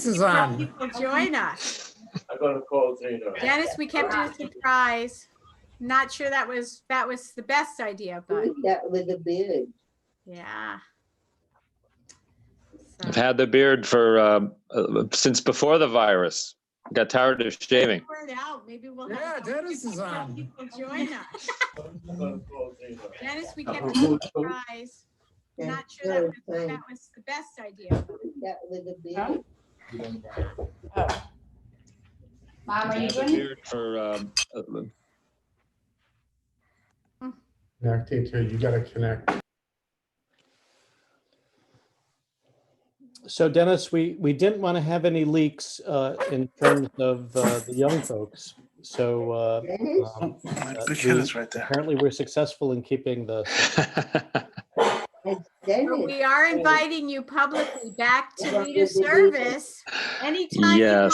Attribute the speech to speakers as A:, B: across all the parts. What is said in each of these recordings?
A: Dennis is on.
B: People join us.
C: I'm gonna call Zena.
B: Dennis, we kept you a surprise. Not sure that was the best idea, but
D: That with a beard.
B: yeah.
E: I've had the beard for since before the virus. Got tired of shaving.
B: Word out. Maybe we'll
A: Yeah,
B: have
A: Dennis is on.
B: people join us.
C: I'm gonna call Zena.
B: Dennis, we kept you a surprise. Not sure that was the best idea.
D: That with a beard.
F: Mom, are you
E: Had the
F: doing?
E: beard for
G: Connecting to, you gotta connect.
H: So Dennis, we didn't want to have any leaks in terms of the young folks. So
D: Dennis?
I: Good kid is right there.
H: apparently we're successful in keeping the.
D: It's
B: But
D: Dennis.
B: we are inviting you publicly back to lead a service anytime
E: Yes.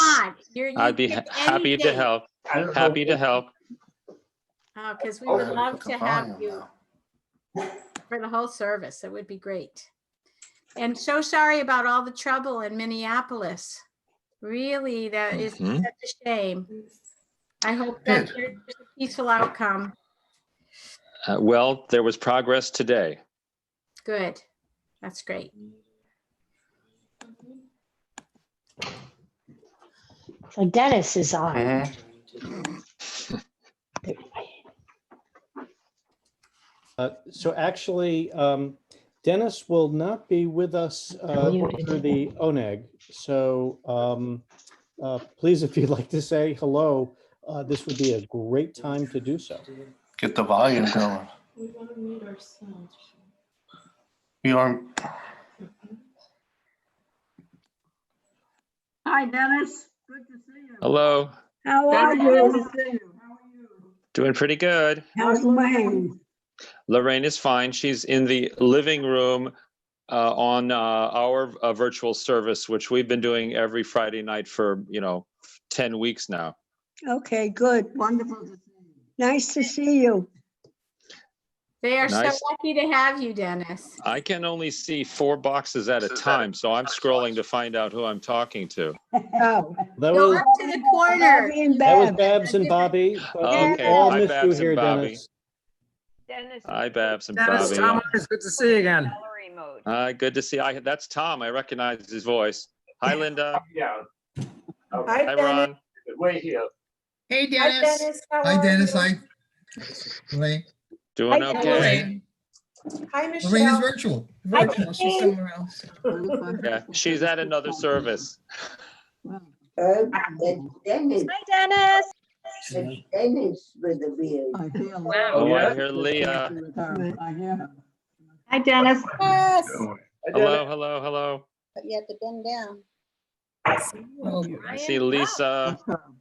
B: you want.
E: I'd be happy to help. Happy to help.
B: Oh, because we would love
I: Put the
B: to have
I: volume
B: you
I: down.
B: for the whole service. It would be great. And so sorry about all the trouble in Minneapolis. Really, that is
E: Mhm.
B: such a shame. I hope that there's a peaceful outcome.
E: Well, there was progress today.
B: Good. That's great.
F: So Dennis is on.
I: Mhm.
H: So actually, Dennis will not be with us through the ONEG. So please, if you'd like to say hello, this would be a great time to do so.
I: Get the volume going.
J: We want to mute ourselves.
I: You are.
J: Hi, Dennis. Good to see you.
E: Hello.
J: How
B: are you?
J: Good to see you. How are you?
E: Doing pretty good.
J: How's Lorraine?
E: Lorraine is fine. She's in the living room on our virtual service, which we've been doing every Friday night for, 10 weeks now.
J: Okay, good. Wonderful to see you. Nice to see you.
B: They are so
E: Nice.
B: lucky to have you, Dennis.
E: I can only see 4 boxes at a time, so I'm scrolling to find out who I'm talking to.
J: Oh.
H: That
B: Go
H: was
B: up to the corner.
J: Bobby and
H: that was
J: Babs.
H: Babs and Bobby. But we
E: Okay.
H: all
E: Hi,
H: missed you
E: Babs and
H: here,
E: Bobby.
H: Dennis.
K: Dennis.
E: Hi, Babs and
A: Dennis,
E: Bobby.
A: Tom, it's good to see you again.
K: Gallery mode.
E: Good to see. That's Tom. I recognize his voice. Hi, Linda.
C: Yeah.
E: Hi, Ron.
C: Wait here.
L: Hey, Dennis.
D: Hi, Dennis.
L: Hi. Lorraine.
E: Doing
J: Hi,
E: okay.
L: Lorraine.
D: Hi,
L: Lorraine is virtual. Virtual. She's somewhere else.
E: Yeah, she's at another service.
D: It's Dennis.
F: Hi, Dennis.
D: It's Dennis with a beard.
J: I hear
E: Oh, I
C: yeah.
E: hear Leah.
J: I hear.
F: Hi, Dennis.
J: Yes.
E: Hello, hello, hello.
J: You have to bend down.
L: Oh,
E: I see Lisa.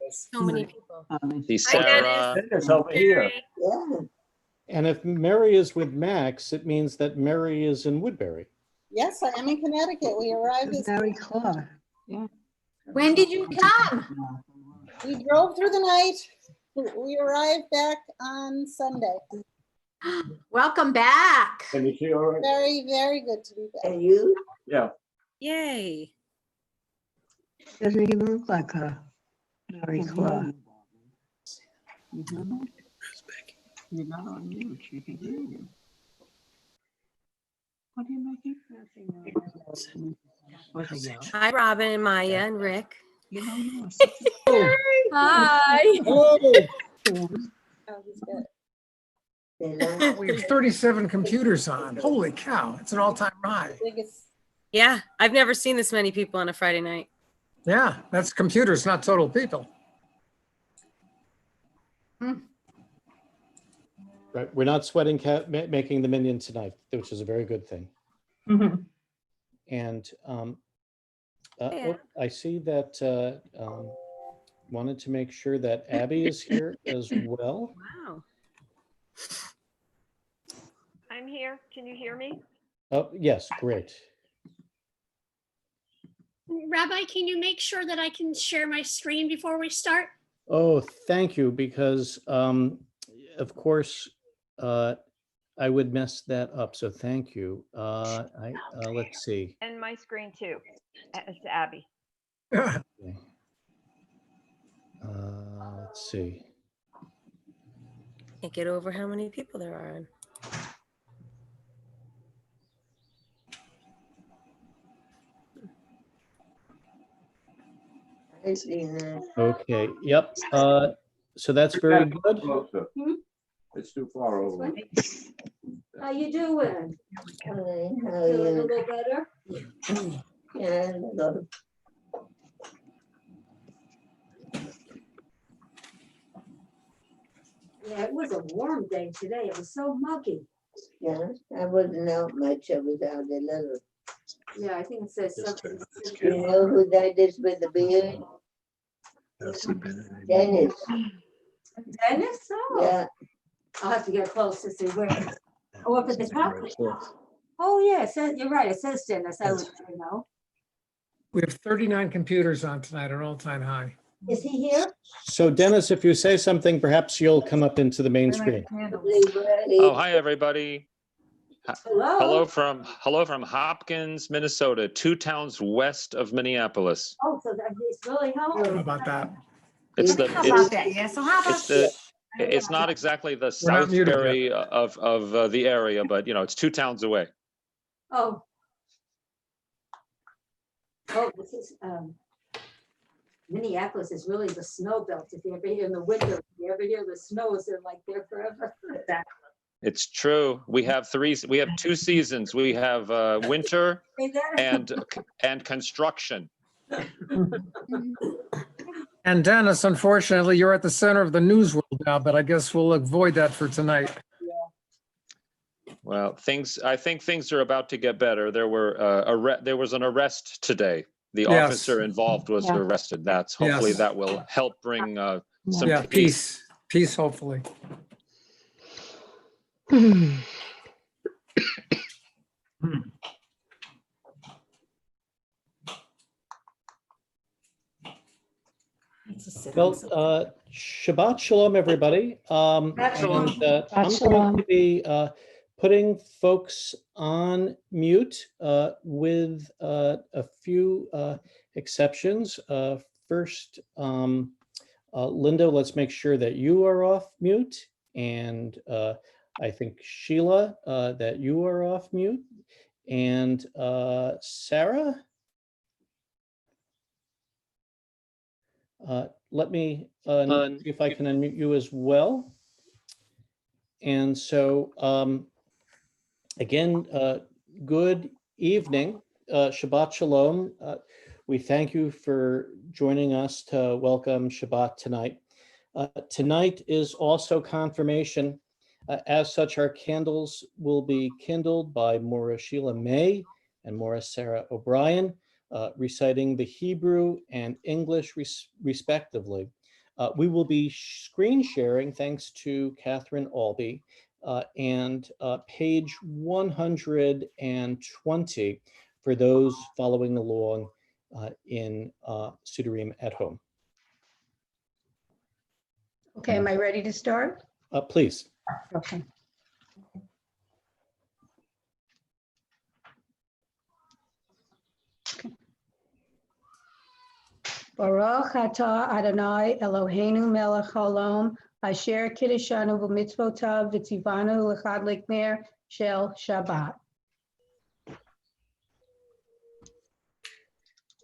F: So many people.
E: See Sarah.
C: Dennis over here.
D: Yeah.
H: And if Mary is with Max, it means that Mary is in Woodbury.
J: Yes, I am in Connecticut. We arrived at Mary Clark.
B: When did you come?
J: We drove through the night. We arrived back on Sunday.
B: Welcome back.
C: Can you see all right?
J: Very, very good to be back.
D: And you?
C: Yeah.
F: Yay.
J: Doesn't even look like her. Mary Clark. You're not on mute. She can hear you. What are you making?
F: Hi, Robin and Maya and Rick.
J: You know you are such
F: Hi.
A: Hello.
D: Dennis.
A: We have 37 computers on. Holy cow, it's an all-time high.
J: biggest.
F: Yeah, I've never seen this many people on a Friday night.
A: Yeah, that's computers, not total people.
H: Right, we're not sweating making the minion tonight, which is a very good thing. And
F: Yeah.
H: I see that wanted to make sure that Abby is here as well.
F: Wow.
K: I'm here. Can you hear me?
H: Oh, yes, great.
M: Rabbi, can you make sure that I can share my screen before we start?
H: Oh, thank you, because of course I would mess that up. So thank you. Let's see.
K: And my screen too. It's Abby.
H: Let's see.
F: Can't get over how many people there are on.
D: I see now.
H: Okay, yep. So that's very good.
C: Closer.
D: Hmm?
C: It's too far over.
D: How you doing? Fine, how are
J: Feeling a
D: you?
J: little better?
D: Yeah, a little.
J: Yeah, it was a warm day today. It was so muggy.
D: Yeah, I wasn't out much, I was out a little.
J: Yeah, I think it says something.
D: You know who that is with the beard? Dennis,
J: Dennis? Oh,
D: yeah,
J: I'll have to get close to see where. Oh, up at the top? Oh, yeah, it says, you're right. It says Dennis. I would never know.
A: We have 39 computers on tonight, an all-time high.
J: Is he here?
H: So Dennis, if you say something, perhaps you'll come up into the main screen.
E: Oh, hi, everybody.
J: Hello?
E: Hello from Hopkins, Minnesota, 2 towns west of Minneapolis.
J: Oh, so that he's really
A: How
J: home.
A: about that?
E: It's the,
J: How about that? Yeah, so how about
E: it's the, it's not exactly the
A: We're not
E: south
A: muted yet.
E: area of the area, but you know, it's 2 towns away.
J: Oh. Oh, this is, Minneapolis is really the snow belt. If you ever hear in the winter, if you ever hear the snows, they're like there forever.
E: It's true. We have 2 seasons. We have winter and construction.
A: And Dennis, unfortunately, you're at the center of the news world now, but I guess we'll avoid that for tonight.
E: Well, I think things are about to get better. There was an arrest today. The
A: Yes.
E: officer involved was
J: Yeah.
E: arrested. Hopefully
A: Yes.
E: that will help bring some
A: Yeah,
E: peace.
A: peace, hopefully.
H: Well, Shabbat Shalom, everybody.
B: Shalom.
H: I'm going to be putting folks on mute with a few exceptions. First, Linda, let's make sure that you are off mute. And I think Sheila, that you are off mute. And Sarah? Let me see if I can unmute you as well. And so, again, good evening, Shabbat Shalom. We thank you for joining us to welcome Shabbat tonight. Tonight is also confirmation. As such, our candles will be kindled by Maura Sheila May and Maura Sarah O'Brien, reciting the Hebrew and English respectively. We will be screen sharing thanks to Catherine Albee, and page 120 for those following along in Sudarim at home.
J: Okay, am I ready to start?
H: Please.
J: Okay. Baruch atah Adonai Eloheinu melech haolam asher kiddushanu b'mitzvotav v'tzivanu l'chad l'kner shel Shabbat.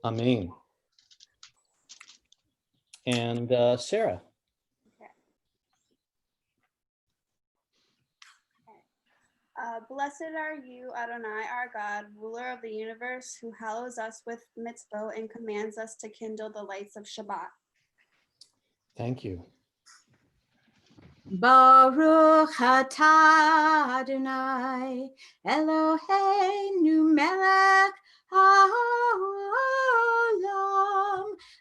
H: Amen. And Sarah.
G: Blessed are you, Adonai, our God, ruler of the universe, who hallows us with mitzvot and commands us to kindle the lights of Shabbat.
H: Thank you.
B: Baruch atah Adonai Eloheinu melech haolam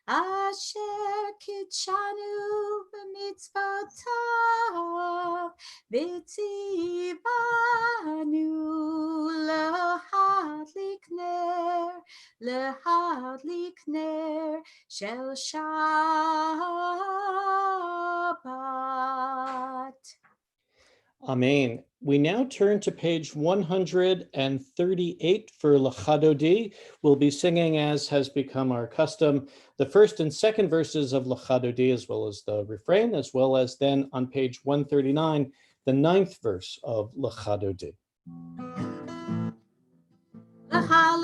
B: asher kitshanu b'mitzvotav v'tzivanu l'hadlik ner shel Shabbat.
H: Amen. We now turn to page 138 for L'Chadodi. We'll be singing, as has become our custom, the first and second verses of L'Chadodi, as well as the refrain, as well as then on page 139, the ninth verse of L'Chadodi.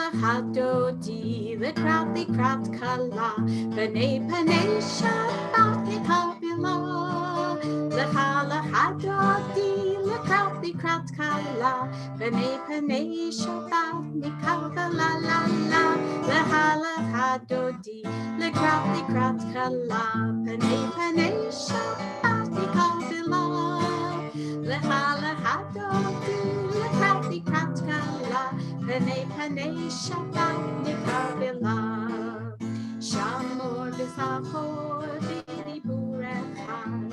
B: L'Chadodi, l'Krat kala, b'nei panei Shabbat nikabila. L'Chadodi, l'Krat kala, b'nei panei Shabbat nikabila la la. L'Chadodi, l'Krat kala, b'nei panei Shabbat nikabila. L'Chadodi, l'Krat kala, Panei panei Shabbat nikabila. Shamor b'sachor b'dibur echad.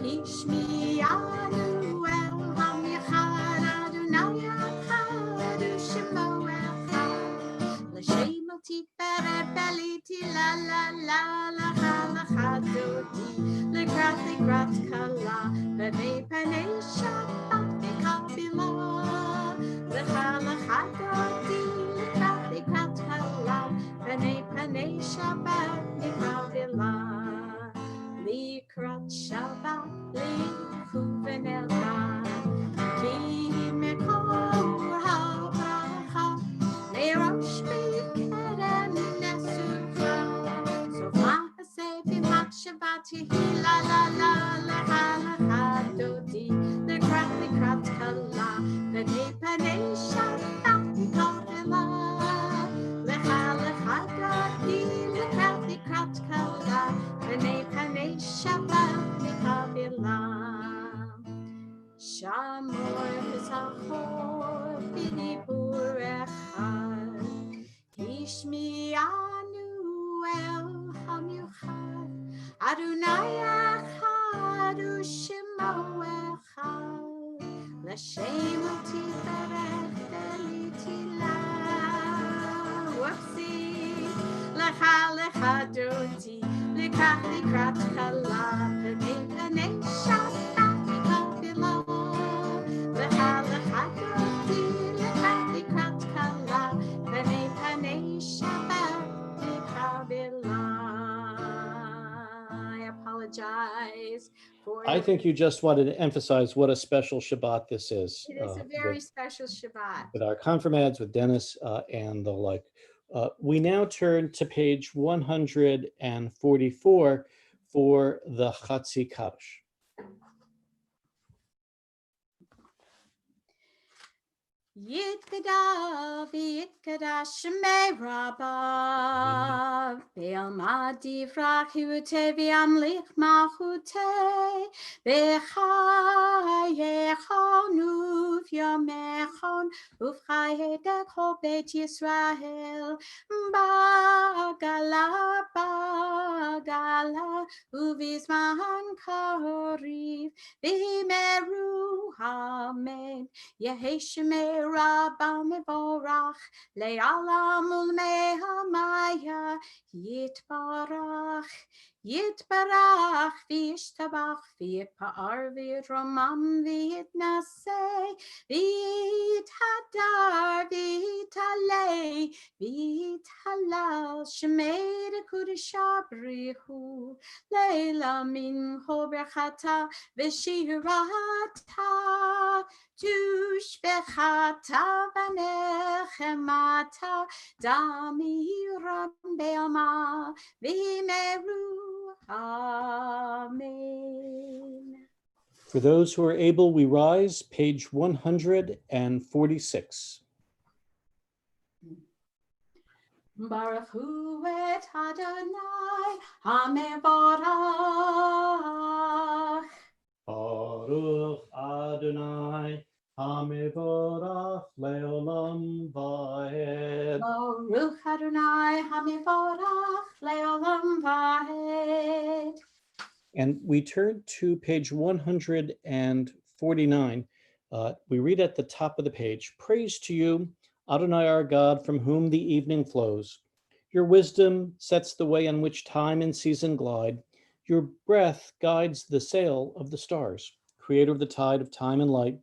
B: Hishmiyanu el ham yachad. Adonai echad u'shemo echad. L'shem el tiferet beliti la la la. L'Chadodi, l'Krat kala. Panei panei Shabbat nikabila. L'Chadodi, l'Krat kala, panei panei Shabbat nikabila. L'Krat Shabbat, l'Chuven Elad, ki mekor habracha, le'rosh b'kerem nesucha. So ma'aseh b'mat Shabbat yehi la la la. L'Chadodi, l'Krat kala, panei panei Shabbat nikabila. L'Chadodi, l'Krat kala, panei panei Shabbat nikabila. Shamor b'sachor b'dibur echad. Hishmiyanu el ham yuchad. Adonai echad u'shemo echad. L'shem el tiferet beliti la. Whoopsie. L'Chadodi, l'Krat kala, panei panei Shabbat nikabila. L'Chadodi, l'Krat kala, panei panei Shabbat nikabila. I apologize for
H: I think you just wanted to emphasize what a special Shabbat this is.
B: it is a very special Shabbat.
H: With our confirmads, with Dennis and the like. We now turn to page 144 for the Chatzi Kaddish.
B: Yitkada v'yitkada shemei rabbav Be'alma divrach hiute v'amlich malchute B'chayechon uv'yamechon uv'chayedek ho beit Yisrael Bagala bagala uv'izman kariv V'meru amen Yehi shemei Rabba mevorach le'alam ulmehamaya yitbarach v'yishtabach v'yipa'ar v'yiromam v'yitnaseh v'yithadar v'yitalei v'yithalal shemei dekudesha brihu leila mincho berchata v'shirata tushbechata v'nechemata damiram be'alma v'meru amen.
H: For those who are able, we rise, page 146.
B: Baruch hu et Adonai hamevorach.
H: Baruch Adonai hamevorach leolam vaed.
B: Baruch Adonai hamevorach leolam vaed.
H: And we turn to page 149. We read at the top of the page, praise to you, Adonai our God, from whom the evening flows. Your wisdom sets the way on which time and season glide. Your breath guides the sail of the stars. Creator of the tide of time and light,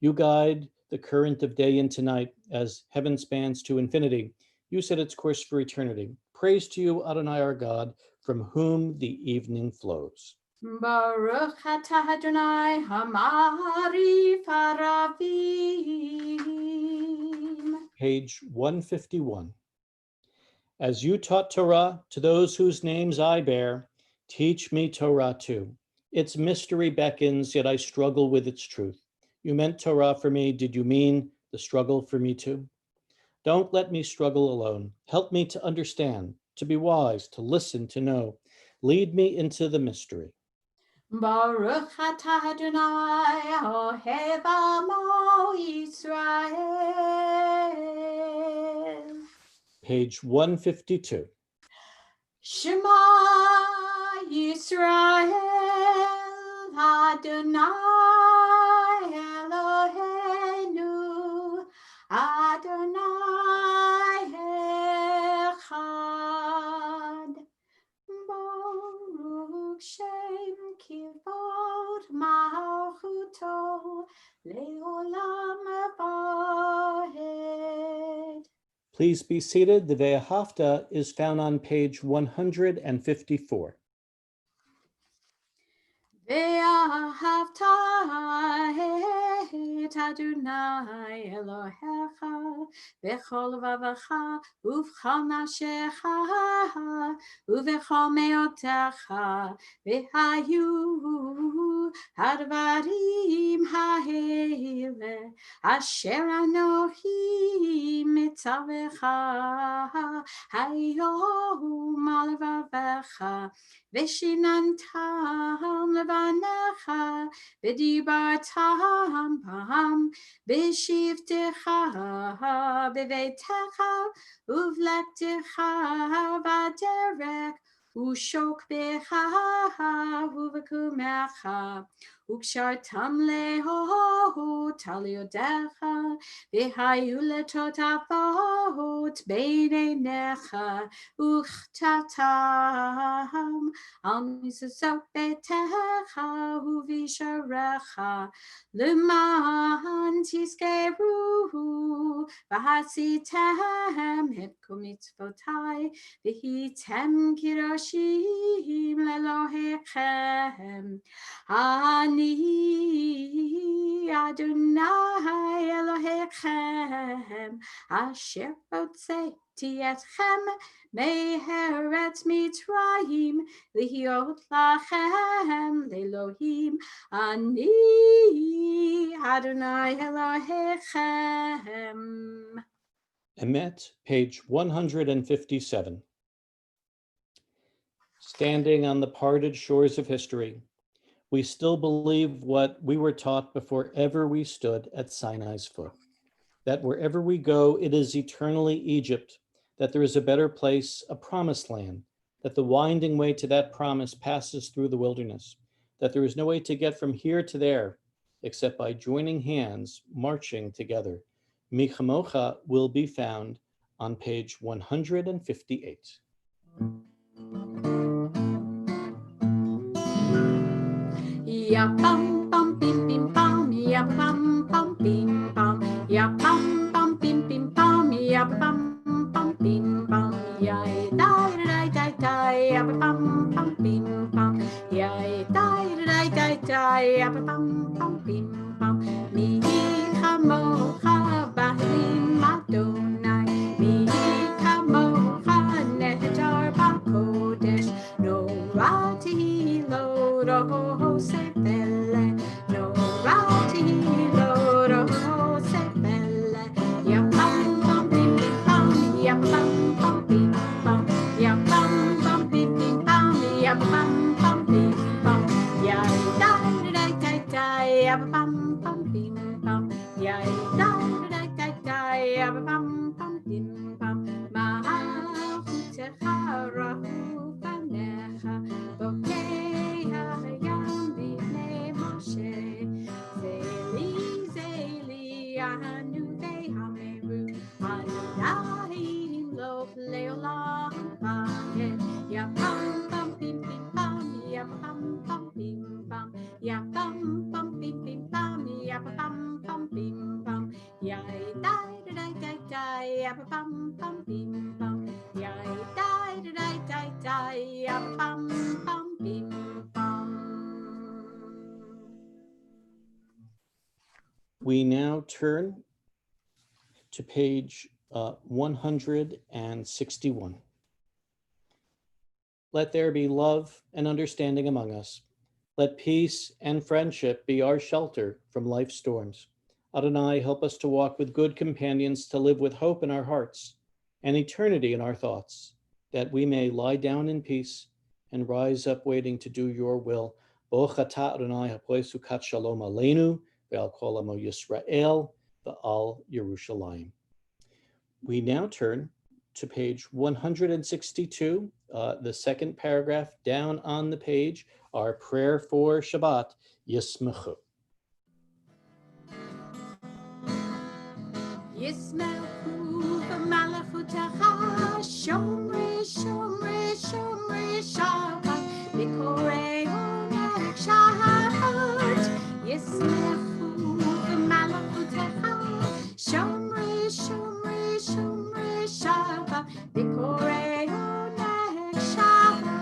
H: You guide the current of day into night as heaven spans to infinity. You set its course for eternity. Praise to you, Adonai our God, from whom the evening flows.
B: Baruch atah Adonai Hamari Faravim.
H: Page 151. As you taught Torah to those whose names I bear, teach me Torah too. Its mystery beckons, yet I struggle with its truth. You meant Torah for me. Did you mean the struggle for me too? Don't let me struggle alone. Help me to understand, to be wise, to listen, to know. Lead me into the mystery.
B: Baruch atah Adonai Ohev Amo Yisrael.
H: Page 152.
B: Shema Yisrael Adonai Eloheinu Adonai Echad. Baruch Shem Kivod Malchuto Leolam Vahed.
H: Please be seated. The Ve'ahavta is found on page 154.
B: Ve'ahavta et Adonai Elohecha v'chol vavacha uv'chol nafshecha uv'chol meotecha v'hayu hadvarim ha'ele asher anochi mitzavecha hayom al vavecha v'shinantam levanecha v'dibartam bam v'shivtecha b'veitecha uv'lektecha v'derek u'shok becha uv'kumecha u'kshartam leho taliodecha v'hayu letotafot beinecha u'chtatam al misasot betecha u'visharecha l'man tiskeru v'hasitem et kumitzvotai v'hitem kiroshim lelohechem Ani Adonai Elohechem Asher Hotzeti etchem Me'eretz Mitzrayim Lihiot lachem Elohim Ani Adonai Elohechem.
H: Emet, page 157. Standing on the parted shores of history, we still believe what we were taught before ever we stood at Sinai's foot, that wherever we go, it is eternally Egypt, that there is a better place, a promised land, that the winding way to that promise passes through the wilderness, that there is no way to get from here to there, except by joining hands, marching together. Mi Chamocha will be found on page 158.
B: Ya pam pam pim pim pam, ya pam pam pim pam, ya pam pam pim pim pam, ya pam pam pim pam, ya die die die die, ya pam pam pim pam, ya die die die die, ya pam pam pim pam. Mi chamocha b'chim Adonai, mi chamocha nehtar b'kodesh, no rati lo ro sepele, no rati lo ro sepele, ya pam pam pim pim pam, ya pam pam pim pam, ya pam pam pim pim pam, ya pam pam pim pam, ya da da da da, ya pam. ya pam pam bim pam.
H: We now turn to page 161. Let there be love and understanding among us. Let peace and friendship be our shelter from life's storms. Adonai, help us to walk with good companions, to live with hope in our hearts and eternity in our thoughts, that we may lie down in peace and rise up waiting to do your will. Baruch atah Adonai hapoy sukat shalom aleinu ve'al kol amo Yisrael ve'al Yerushalayim. We now turn to page 162, the second paragraph down on the page, our prayer for Shabbat, Yismechu.
B: Yismechu v'malachutecha, shomre, shomre, shomre, Shabbat, v'korei onek Shabbat. Yismechu v'malachutecha, shomre, shomre, shomre, Shabbat, v'korei onek Shabbat.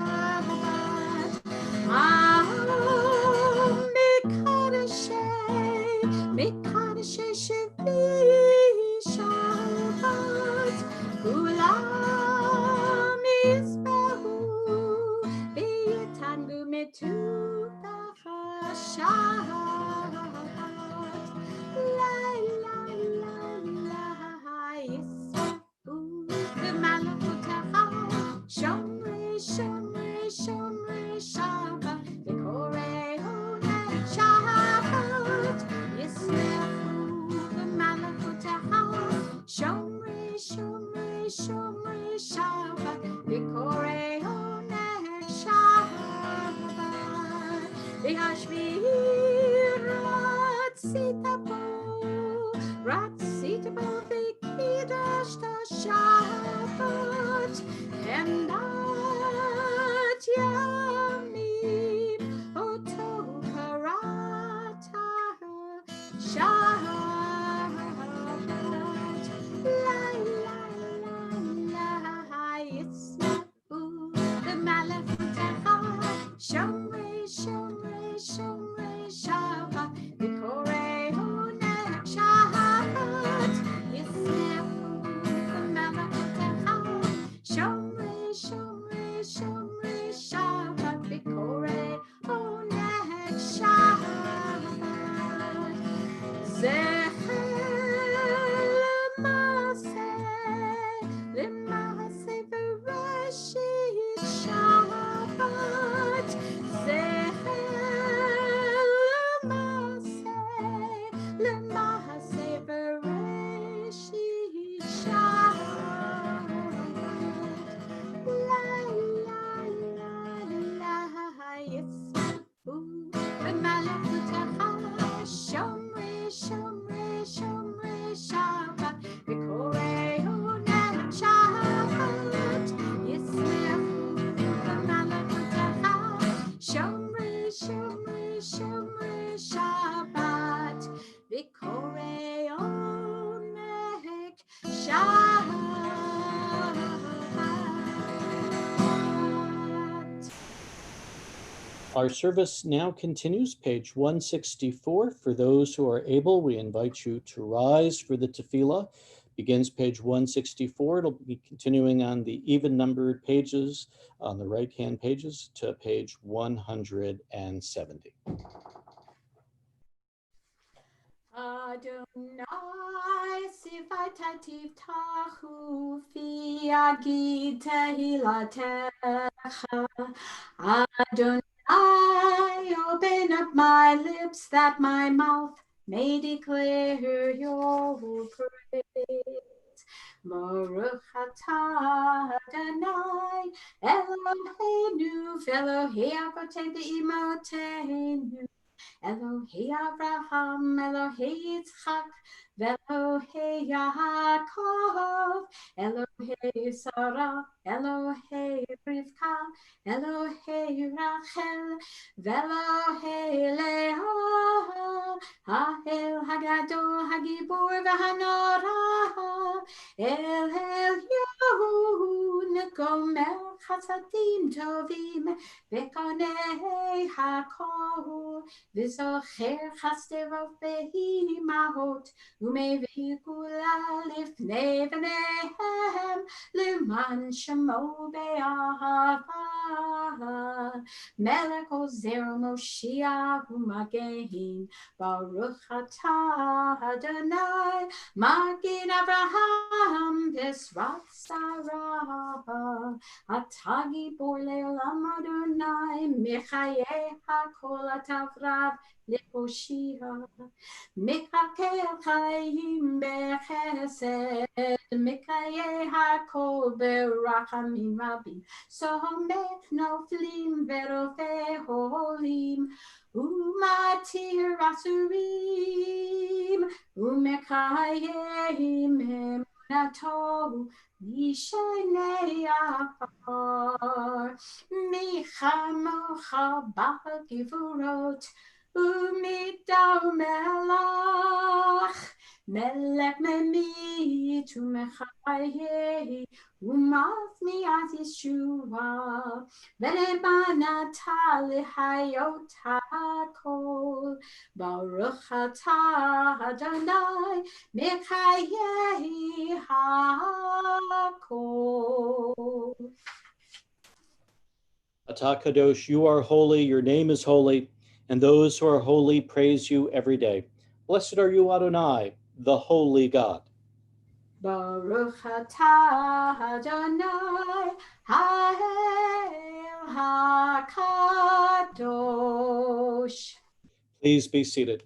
B: Mikadashe Shevi Shabbat, Kulam Yisbehu, V'yitangu Metubacha Shabbat, La la la la Yisbehu, V'malachutecha, Shomre, Shomre, Shomre, Shabbat, V'korei onek Shabbat, Yismechu v'malachutecha, Shomre, Shomre, Shomre, Shabbat, V'korei onek Shabbat, V'hashvi'i ratzita bo v'kidashta Shabbat, Emdat yamim oto karata Shabbat, la la la la Yismechu v'malachutecha, Shomre, Shomre, Shomre, Shabbat, V'korei onek Shabbat, Yismechu v'malachutecha, Shomre, Shomre, Shomre, Shabbat, V'korei onek Shabbat. Zecher l'maaseh v'rashit Shabbat, Zecher l'maaseh v'rashit Shabbat, la la la la Yismechu v'malachutecha, Shomre, Shomre, Shomre, Shabbat, V'korei onek Shabbat, Yismechu v'malachutecha, Shomre, Shomre, Shomre, Shabbat, V'korei onek Shabbat.
H: Our service now continues, page 164. For those who are able, we invite you to rise for the tefillah. Begins page 164. It'll be continuing on the even-numbered pages on the right-hand pages to page 170.
B: Adonai sivaitativ tahu fi agid tehilatecha. Adonai, open up my lips that my mouth may declare your praise. Baruch atah Adonai Eloheinu v'Elohei avotenu v'imotenu, Elohei Abraham, Elohei Yitzchak, Velohei Yaakov, Elohei Sarah, Elohei Rivka, Elohei Rachel, Velohei Leah, Ha'el Hagadol, Hagibur, V'Hanora, El נגומר חסדים טובים וקונה הכל וזוכר חסדיו באימהות ומביא גאולה לפני בניהם למען שמו באהבה מלך עוזר ומושיע ומגן ברוך אתה אדוני מגן אברהם בעזרת שרה אתה גיבור לעולם אדוני מחיי הכל אתה רב להושיע מקלקל חיים בחסד מחיי הכל ברחמים רבים סומך נופלים ורופא חולים ומתיר אסורים ומקיים אמונתו משני עפר מי כמוך בגבורות ומידה מלך מלך ממית ומחיה ומפניעת ישועה ונאמנתה להיות הכל ברוך אתה אדוני מחיי הכל.
H: Atah Kadosh, you are holy, your name is holy, and those who are holy praise you every day. Blessed are you, Adonai, the holy God.
B: Baruch atah Adonai Ha'el HaKadosh.
H: Please be seated.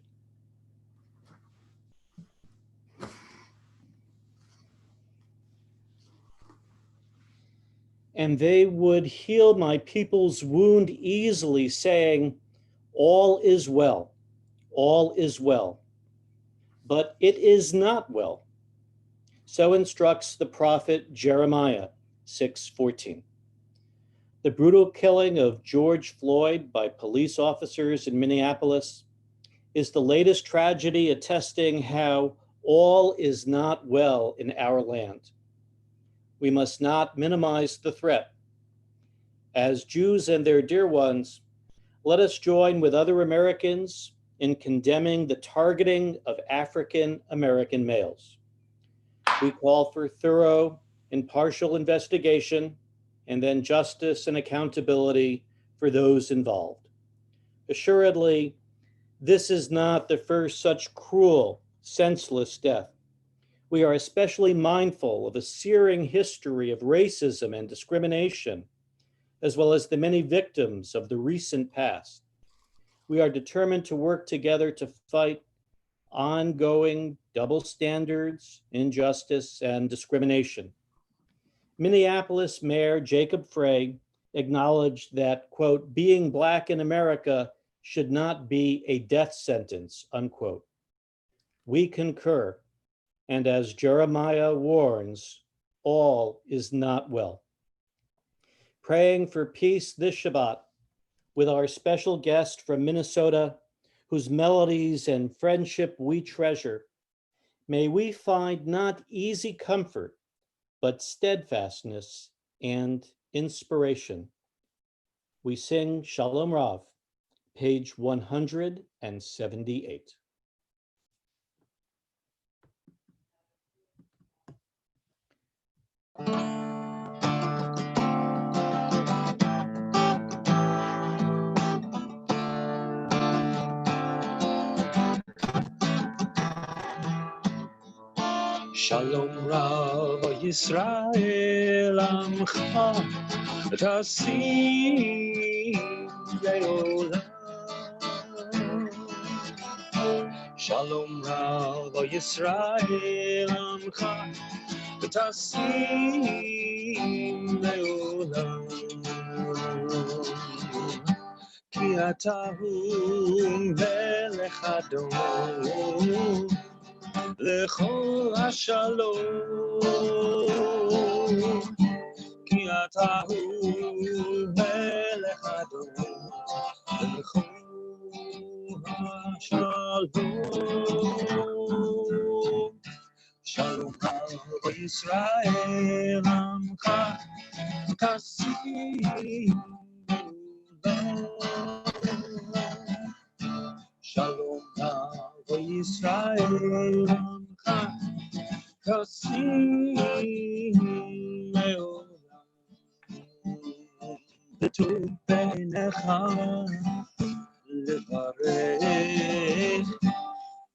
H: And they would heal my people's wound easily, saying, all is well, all is well. But it is not well. So instructs the prophet Jeremiah 6:14. The brutal killing of George Floyd by police officers in Minneapolis is the latest tragedy attesting how all is not well in our land. We must not minimize the threat. As Jews and their dear ones, let us join with other Americans in condemning the targeting of African American males. We call for thorough, impartial investigation and then justice and accountability for those involved. Assuredly, this is not the first such cruel, senseless death. We are especially mindful of a searing history of racism and discrimination, as well as the many victims of the recent past. We are determined to work together to fight ongoing double standards, injustice, and discrimination. Minneapolis Mayor Jacob Frey acknowledged that, quote, being Black in America should not be a death sentence, unquote. We concur, and as Jeremiah warns, all is not well. Praying for peace this Shabbat with our special guest from Minnesota, whose melodies and friendship we treasure, may we find not easy comfort, but steadfastness and inspiration. We sing Shalom Rav, page 178.
E: Shalom Rav Yisrael Amcha Tasim Leolam. Shalom Rav Yisrael Amcha Tasim Leolam. Ki atahu melech Adon לכל השלום, כי אתה הוא מלך אדון, לכל השלום. שלום רב
N: Yisrael Amcha Tasimu Shalom Avo Yisrael Amcha Tasimu B'tuv beinecha levarech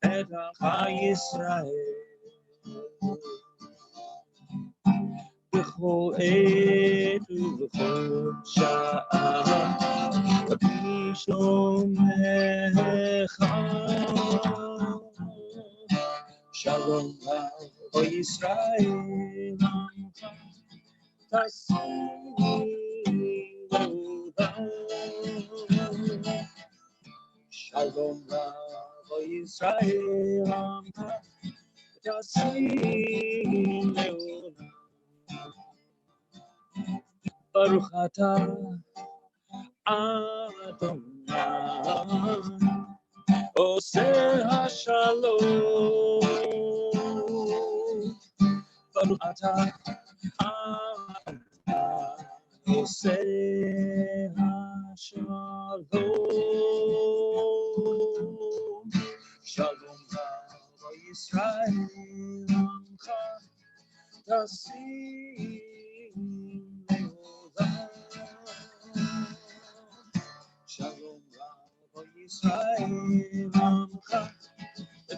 N: et Amcha Yisrael b'chol עת ובכל שעה בשלומך שלום רב ישראל עמך תשימו שלום רב ישראל עמך תשימו ברוך אתה אדוני עושה השלום ברוך אתה אדוני עושה השלום שלום רב ישראל עמך תשימו Shalom Rab Yisrael Amcha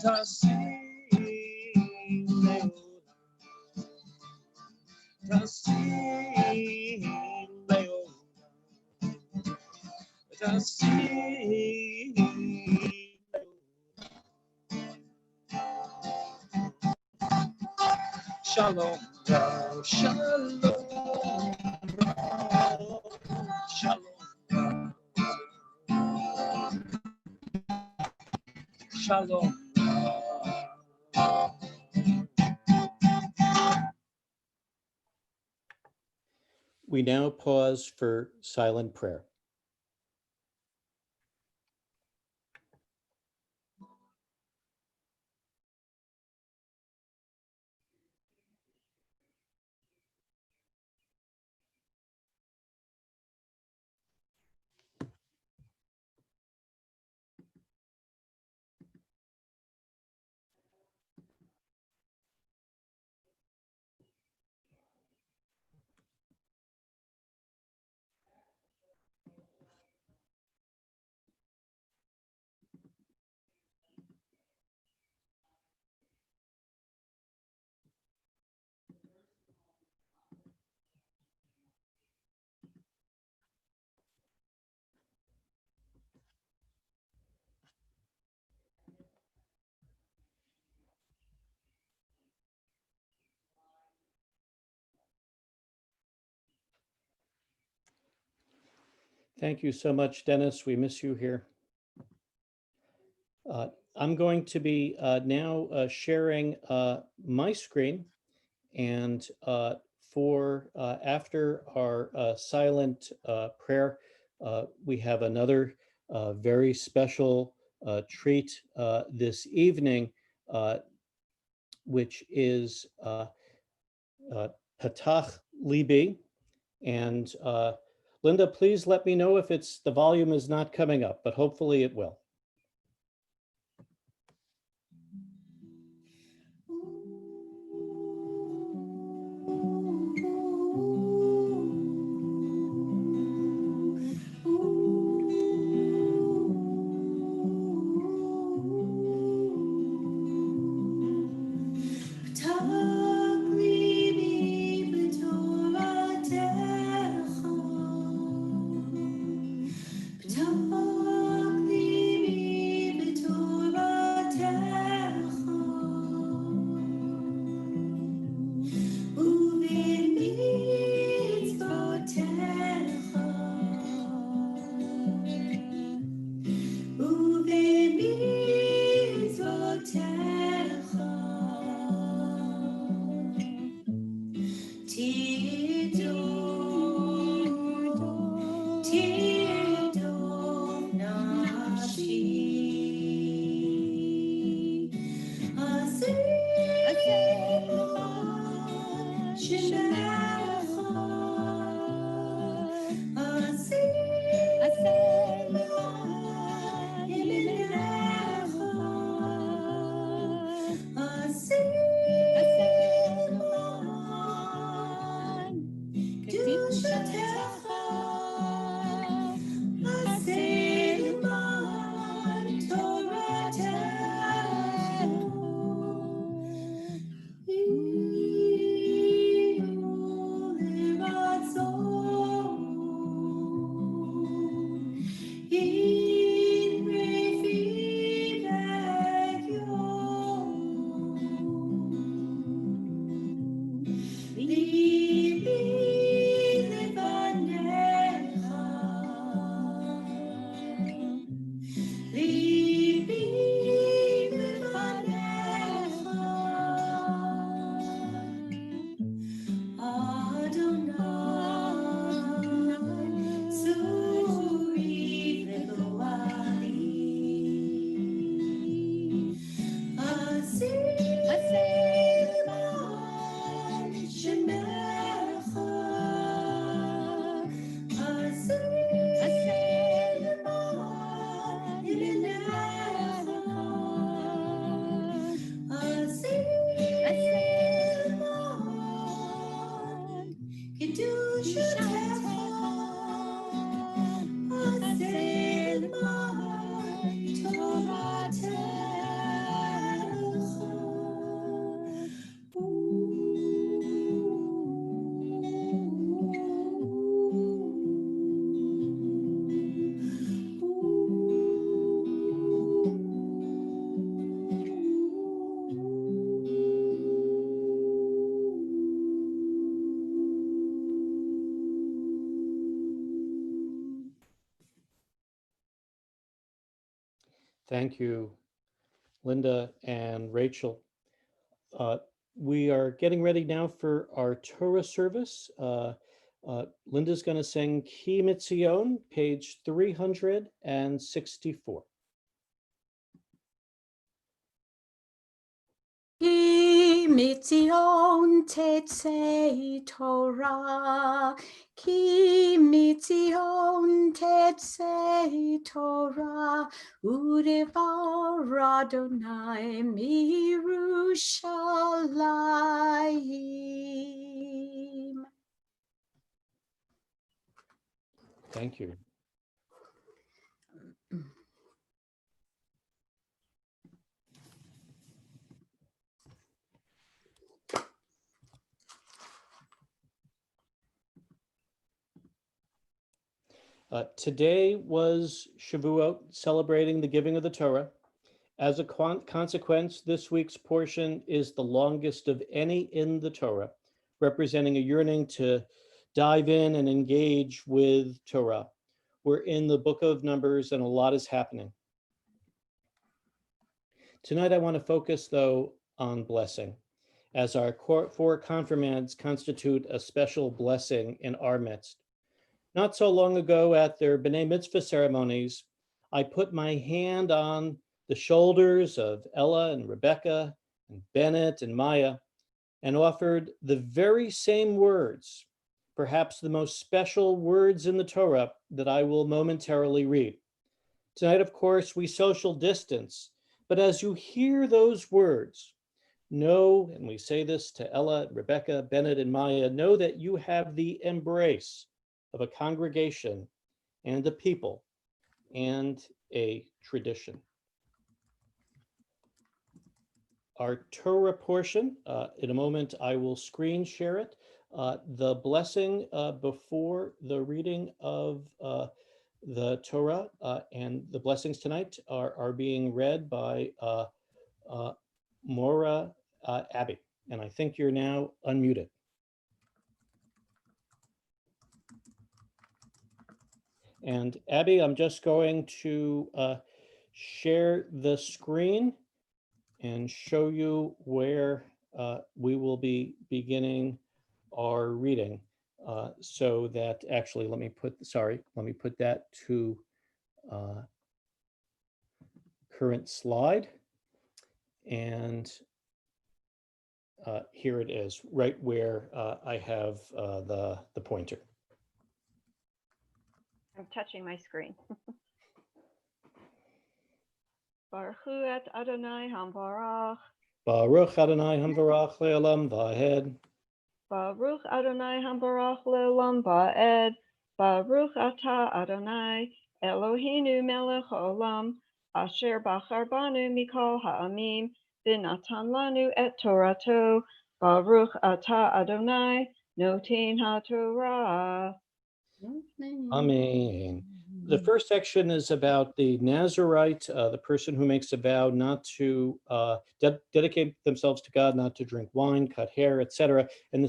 N: Tasim Leolam Tasim Leolam Tasim Shalom Rab Shalom Rab Shalom Shalom.
H: We now pause for silent prayer. Thank you so much, Dennis. We miss you here. I'm going to be now sharing my screen, and for after our silent prayer, we have another very special treat this evening, which is Patach Libi. And Linda, please let me know if the volume is not coming up, but hopefully it will.
N: Talk
H: Thank you, Linda and Rachel. We are getting ready now for our Torah service. Linda's going to sing Ki Mitzion, page 364.
B: Ki mitzion tetzei Torah, ki mitzion tetzei Torah, udevar Adonai mirushalayim.
H: Thank you. Today was Shavuot, celebrating the giving of the Torah. As a consequence, this week's portion is the longest of any in the Torah, representing a yearning to dive in and engage with Torah. We're in the book of Numbers and a lot is happening. Tonight, I want to focus, though, on blessing, as our four confirmands constitute a special blessing in our midst. Not so long ago at their B'nai Mitzvah ceremonies, I put my hand on the shoulders of Ella and Rebecca and Bennett and Maya and offered the very same words, perhaps the most special words in the Torah that I will momentarily read. Tonight, of course, we social distance, but as you hear those words, know, and we say this to Ella, Rebecca, Bennett, and Maya, know that you have the embrace of a congregation and a people and a tradition. Our Torah portion, in a moment, I will screen share it. The blessing before the reading of the Torah and the blessings tonight are being read by Maura Abbey. And I think you're now unmuted. And Abby, I'm just going to share the screen and show you where we will be beginning our reading. So that actually, let me put that to current slide. And here it is, right where I have the pointer.
K: I'm touching my screen. Baruch hu et Adonai hamvarach.
H: Baruch Adonai hamvarach le'olam va'ed.
K: Baruch Adonai hamvarach le'olam va'ed. Baruch atah Adonai Eloheinu melech haolam asher bachar banu mikol ha'amim v'natan lanu et Torato. Baruch atah Adonai noten ha'torah.
H: Amen. The first section is about the Nazirite, the person who makes a vow not to dedicate themselves to God, not to drink wine, cut hair, etc. And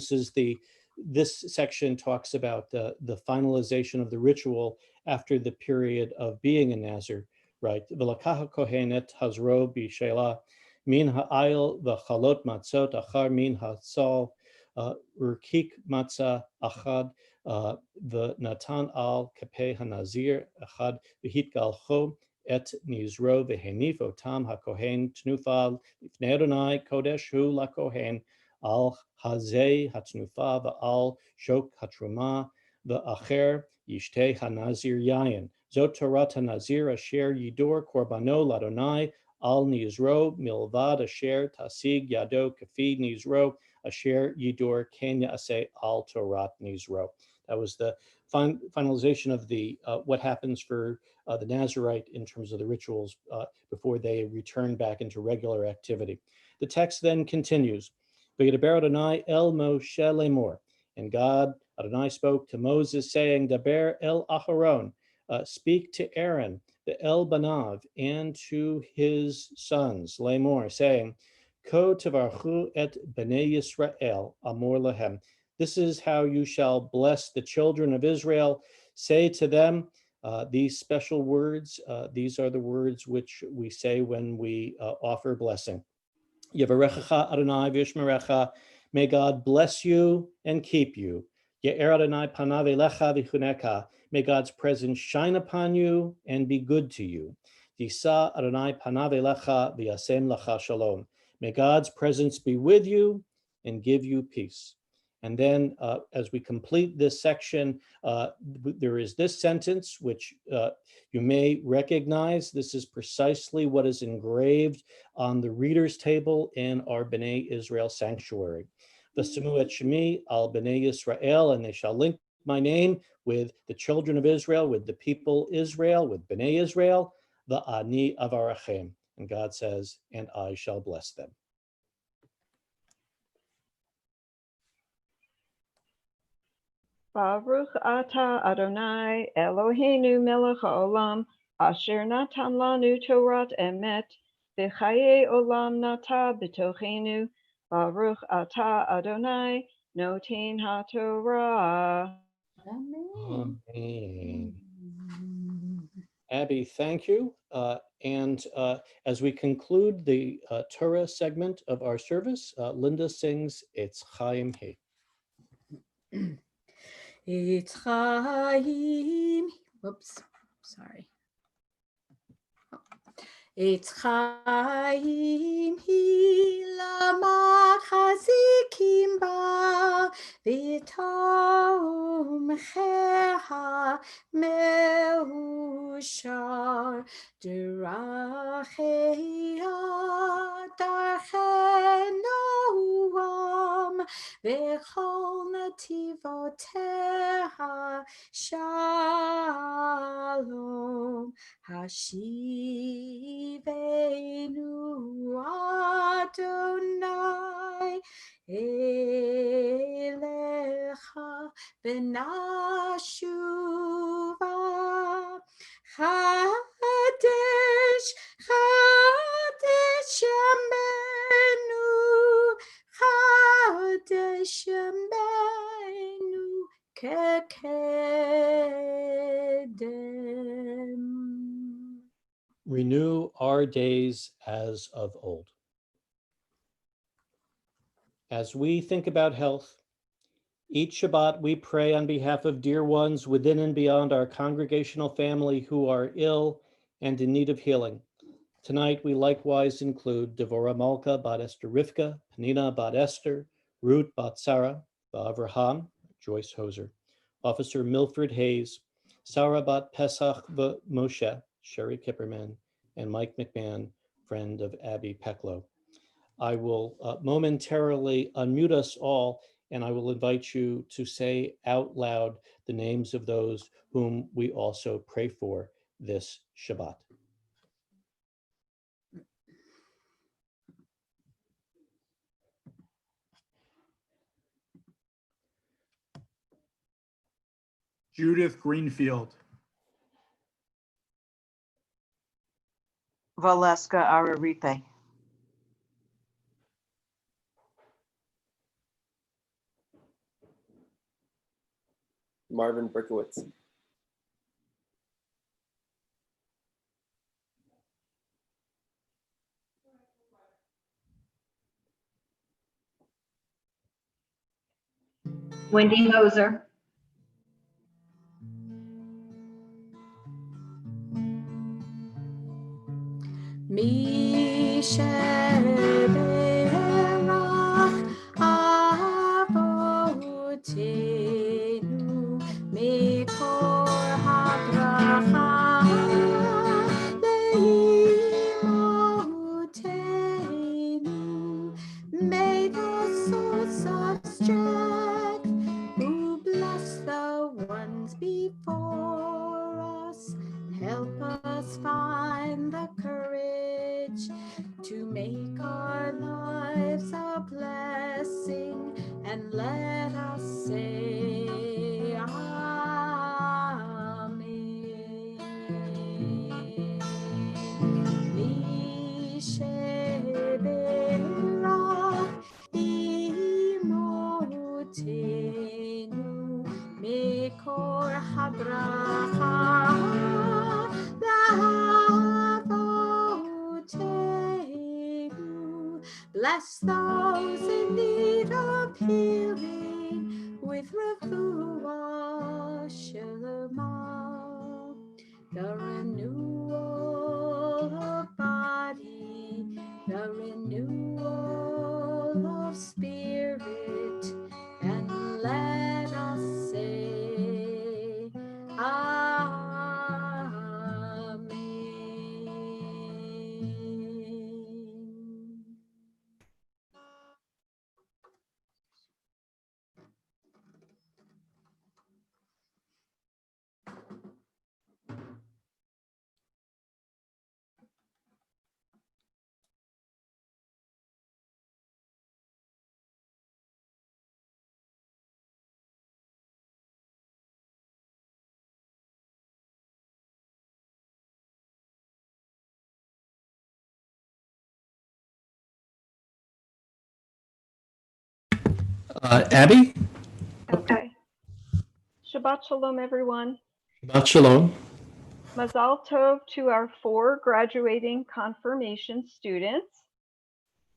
H: this section talks about the finalization of the ritual after the period of being a Nazir, right? V'lakaha kohenet hazro b'shelah min ha'ayil v'chalot matzot achar min ha'sal urkik matzah achad v'natan al kapeh hanazir achad v'hitgalcho et nizro v'henif otam hakohen tnufa lifnei Adonai kodesh hu lakohen al hazeh hatnufa v'al shok hatruma v'acher yishteh hanazir yayin zot Torah hanazir asher yidor korbano ladonai al nizro milvad asher tasig yado kafi nizro asher yidor kenya aseh al Torah nizro. That was the finalization of the what happens for the Nazirite in terms of the rituals before they return back into regular activity. The text then continues, V'yedaber Adonai el Moshe lemor, and God, Adonai spoke to Moses saying, Daber el Aharon, speak to Aaron, the el Banav, and to his sons, lemor, saying, Ko tevarchu et bnei Yisrael amor lahem. This is how you shall bless the children of Israel. Say to them, These special words, these are the words which we say when we offer blessing. Yevarechecha Adonai v'yishmerecha. May God bless you and keep you. Ye'er Adonai panav elecha v'chunecha. May God's presence shine upon you and be good to you. Yisa Adonai panav elecha v'yasem lacha shalom. May God's presence be with you and give you peace. And then as we complete this section, there is this sentence, which you may recognize. This is precisely what is engraved on the reader's table in our B'nai Israel sanctuary. V'simu et shemi al B'nai Yisrael, and they shall link my name with the children of Israel, with the people Israel, with B'nai Israel, v'ani avarachem. And God says, and I shall bless them.
K: Baruch atah Adonai Eloheinu melech haolam asher natan lanu Torat emet v'chaye olam nata b'tochenu. Baruch atah Adonai noten haTorah.
H: Amen. Abby, thank you. And as we conclude the Torah segment of our service, Linda sings It's Chaim He.
B: It's Chaim. Whoops, sorry. It's Chaim He lama chazikim ba v'tom cheha meushar derachei darchei noam v'chol nativoteha shalom Hashivenu Adonai Elecha Benashuva Chadesh Chadesh Yamenu Chadesh Yamenu Kekedem.
H: Renew our days as of old. As we think about health, each Shabbat we pray on behalf of dear ones within and beyond our congregational family who are ill and in need of healing. Tonight we likewise include Devorah Malka bat Esther Rivka, Penina bat Esther, Ruth bat Sarah, Avraham, Joyce Hoser, Officer Milford Hayes, Sarah bat Pesach Moshe, Sherry Kipperman, and Mike McMahon, friend of Abby Peklow. I will momentarily unmute us all, and I will invite you to say out loud the names of those whom we also pray for this Shabbat.
O: Judith Greenfield.
P: Valeska Araripe.
Q: Marvin Berkowitz.
D: Wendy Moser.
B: Misheberach avotenu mikor habracha leimotenu. May the source of strength who bless the ones before us help us find the courage to make our lives a blessing, and let us say Amen. Misheberach imotenu mekor habracha Bless those in need of healing with refuah shalomah, the renewal of body, the renewal of spirit, and let us say, Amen.
Q: Abby,
K: Okay. Shabbat Shalom, everyone.
Q: Shabbat Shalom.
K: Mazal Tov to our 4 graduating confirmation students.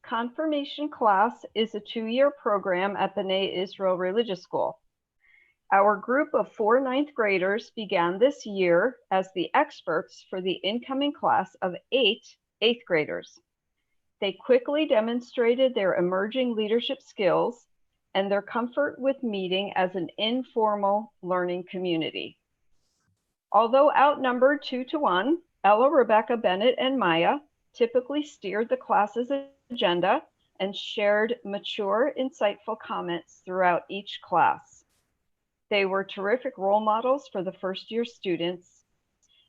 K: Confirmation class is a 2-year program at B'nai Israel Religious School. Our group of 4 ninth graders began this year as the experts for the incoming class of 8 eighth graders. They quickly demonstrated their emerging leadership skills and their comfort with meeting as an informal learning community. Although outnumbered 2-to-1, Ella, Rebecca, Bennett, and Maya typically steered the class's agenda and shared mature, insightful comments throughout each class. They were terrific role models for the first-year students.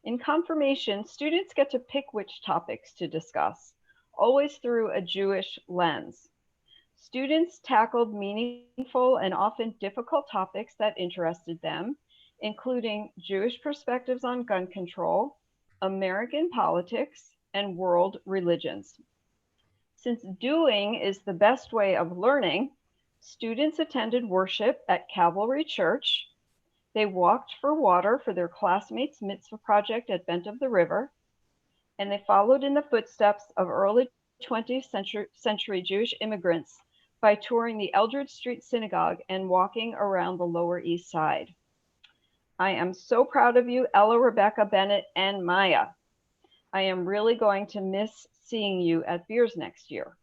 K: In confirmation, students get to pick which topics to discuss, always through a Jewish lens. Students tackled meaningful and often difficult topics that interested them, including Jewish perspectives on gun control, American politics, and world religions. Since doing is the best way of learning, students attended worship at Calvary Church. They walked for water for their classmates' mitzvah project at Bent of the River, and they followed in the footsteps of early 20th century Jewish immigrants by touring the Eldred Street Synagogue and walking around the Lower East Side. I am so proud of you, Ella, Rebecca, Bennett, and Maya. I am really going to miss seeing you at Beers next year.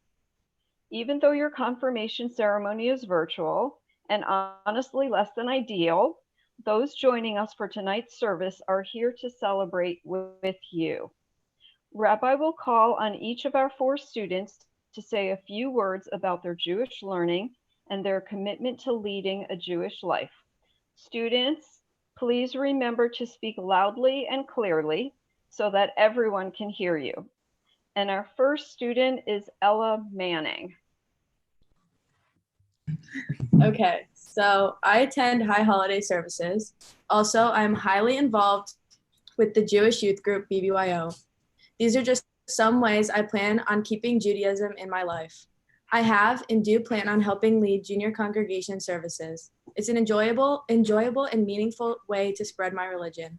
K: Even though your confirmation ceremony is virtual and honestly less than ideal, those joining us for tonight's service are here to celebrate with you. Rabbi will call on each of our 4 students to say a few words about their Jewish learning and their commitment to leading a Jewish life. Students, please remember to speak loudly and clearly so that everyone can hear you. And our first student is Ella Manning.
R: Okay, so I attend High Holiday services. Also, I'm highly involved with the Jewish youth group BBYO. These are just some ways I plan on keeping Judaism in my life. I have and do plan on helping lead junior congregation services. It's an enjoyable and meaningful way to spread my religion.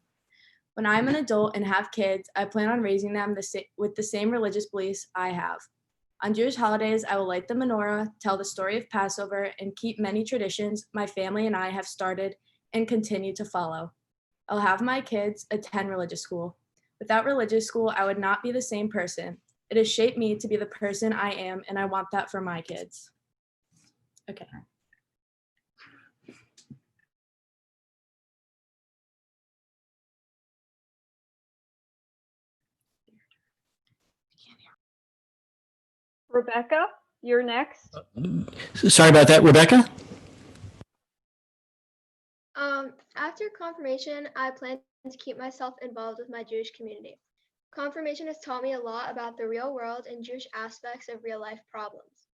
R: When I'm an adult and have kids, I plan on raising them with the same religious beliefs I have. On Jewish holidays, I will light the menorah, tell the story of Passover, and keep many traditions my family and I have started and continue to follow. I'll have my kids attend religious school. Without religious school, I would not be the same person. It has shaped me to be the person I am, and I want that for my kids. Okay.
K: Rebecca, you're next.
Q: Sorry about that, Rebecca.
S: After confirmation, I plan to keep myself involved with my Jewish community. Confirmation has taught me a lot about the real world and Jewish aspects of real life problems.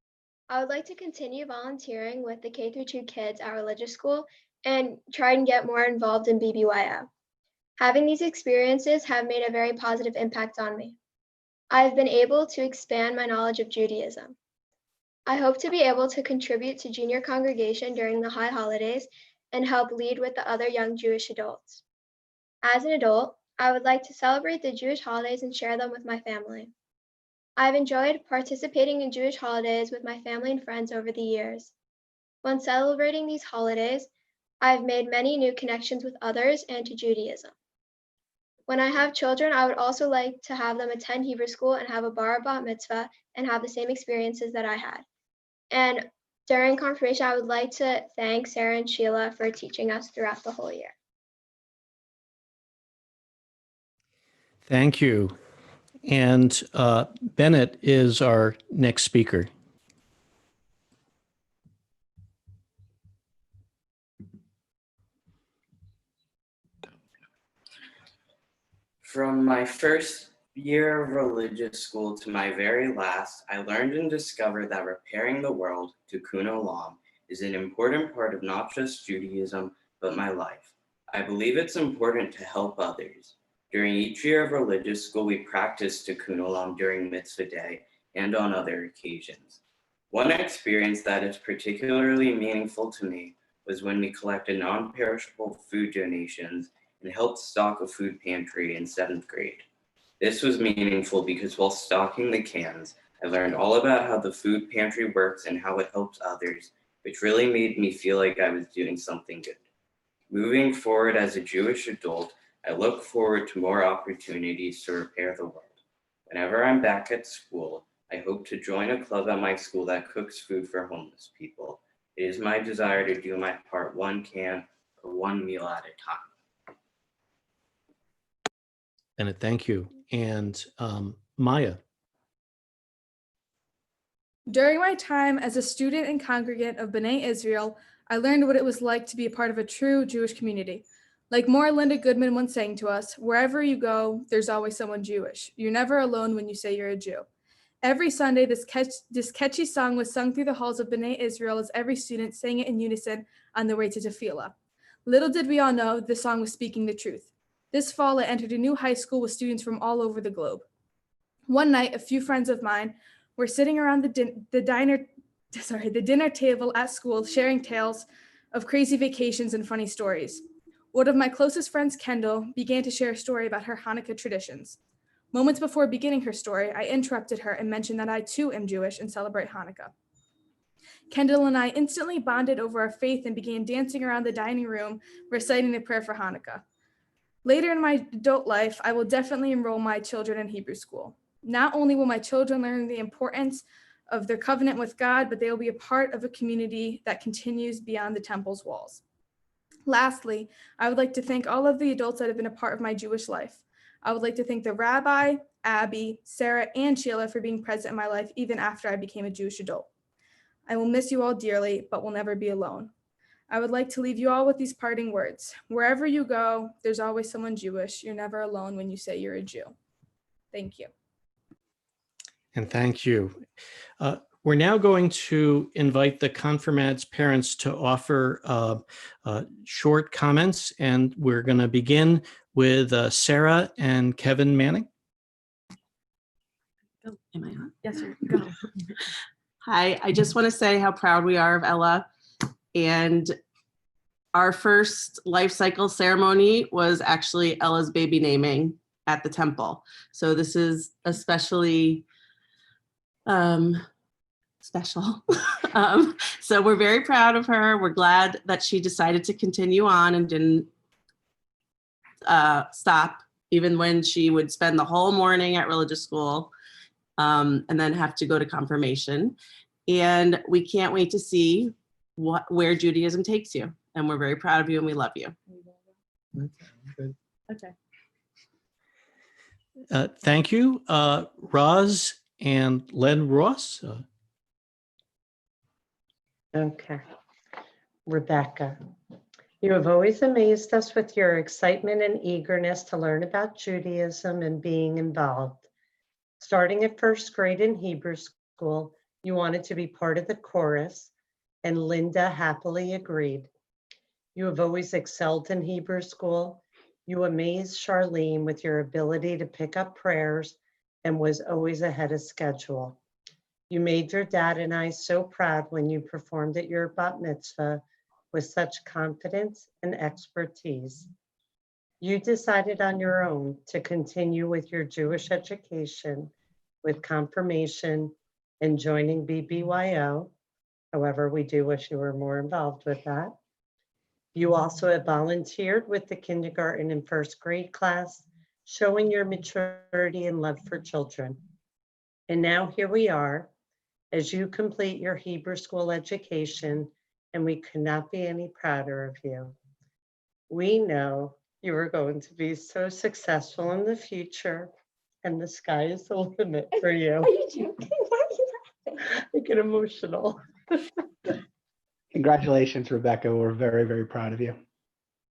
S: I would like to continue volunteering with the K-2 kids at religious school and try and get more involved in BBYO. Having these experiences have made a very positive impact on me. I've been able to expand my knowledge of Judaism. I hope to be able to contribute to junior congregation during the high holidays and help lead with the other young Jewish adults. As an adult, I would like to celebrate the Jewish holidays and share them with my family. I've enjoyed participating in Jewish holidays with my family and friends over the years. When celebrating these holidays, I've made many new connections with others and to Judaism. When I have children, I would also like to have them attend Hebrew school and have a bar bat mitzvah and have the same experiences that I had. And during confirmation, I would like to thank Sarah and Sheila for teaching us throughout the whole year.
Q: Thank you. And Bennett is our next speaker.
T: From my first year of religious school to my very last, I learned and discovered that repairing the world, tikkun olam, is an important part of not just Judaism, but my life. I believe it's important to help others. During each year of religious school, we practice tikkun olam during mitzvah day and on other occasions. One experience that is particularly meaningful to me was when we collected non-perishable food donations and helped stock a food pantry in 7th grade. This was meaningful because while stocking the cans, I learned all about how the food pantry works and how it helps others, which really made me feel like I was doing something good. Moving forward as a Jewish adult, I look forward to more opportunities to repair the world. Whenever I'm back at school, I hope to join a club at my school that cooks food for homeless people. It is my desire to do my part, one can or one meal at a time.
Q: Bennett, thank you. And Maya.
R: During my time as a student and congregant of B'nai Israel, I learned what it was like to be a part of a true Jewish community. Like Maura Linda Goodman once sang to us, wherever you go, there's always someone Jewish. You're never alone when you say you're a Jew. Every Sunday, this catchy song was sung through the halls of B'nai Israel as every student sang it in unison on their way to tefillah. Little did we all know this song was speaking the truth. This fall, I entered a new high school with students from all over the globe. One night, a few friends of mine were sitting around the dinner table at school, sharing tales of crazy vacations and funny stories. One of my closest friends, Kendall, began to share a story about her Hanukkah traditions. Moments before beginning her story, I interrupted her and mentioned that I too am Jewish and celebrate Hanukkah. Kendall and I instantly bonded over our faith and began dancing around the dining room, reciting the prayer for Hanukkah. Later in my adult life, I will definitely enroll my children in Hebrew school. Not only will my children learn the importance of their covenant with God, but they will be a part of a community that continues beyond the temple's walls. Lastly, I would like to thank all of the adults that have been a part of my Jewish life. I would like to thank the Rabbi, Abby, Sarah, and Sheila for being present in my life even after I became a Jewish adult. I will miss you all dearly, but will never be alone. I would like to leave you all with these parting words. Wherever you go, there's always someone Jewish. You're never alone when you say you're a Jew. Thank you.
Q: And thank you. We're now going to invite the confirmand's parents to offer short comments, and we're going to begin with Sarah and Kevin Manning.
P: Oh, am I on? Yes, sir. Go. Hi, I just want to say how proud we are of Ella. And our first life cycle ceremony was actually Ella's baby naming at the temple. So this is especially special. So we're very proud of her. We're glad that she decided to continue on and didn't stop, even when she would spend the whole morning at religious school and then have to go to confirmation. And we can't wait to see where Judaism takes you. And we're very proud of you and we love you. Okay.
Q: Thank you. Roz and Len Ross.
U: Okay. Rebecca, you have always amazed us with your excitement and eagerness to learn about Judaism and being involved. Starting at first grade in Hebrew school, you wanted to be part of the chorus, and Linda happily agreed. You have always excelled in Hebrew school. You amazed Charlene with your ability to pick up prayers and was always ahead of schedule. You made your dad and I so proud when you performed at your bat mitzvah with such confidence and expertise. You decided on your own to continue with your Jewish education with confirmation and joining BBYO. However, we do wish you were more involved with that. You also have volunteered with the kindergarten and first grade class, showing your maturity and love for children. And now here we are, as you complete your Hebrew school education, and we could not be any prouder of you. We know you are going to be so successful in the future, and the sky is the limit for you.
J: Are you joking? Why are you laughing?
U: I get emotional.
I: Congratulations, Rebecca. We're very, very proud of you.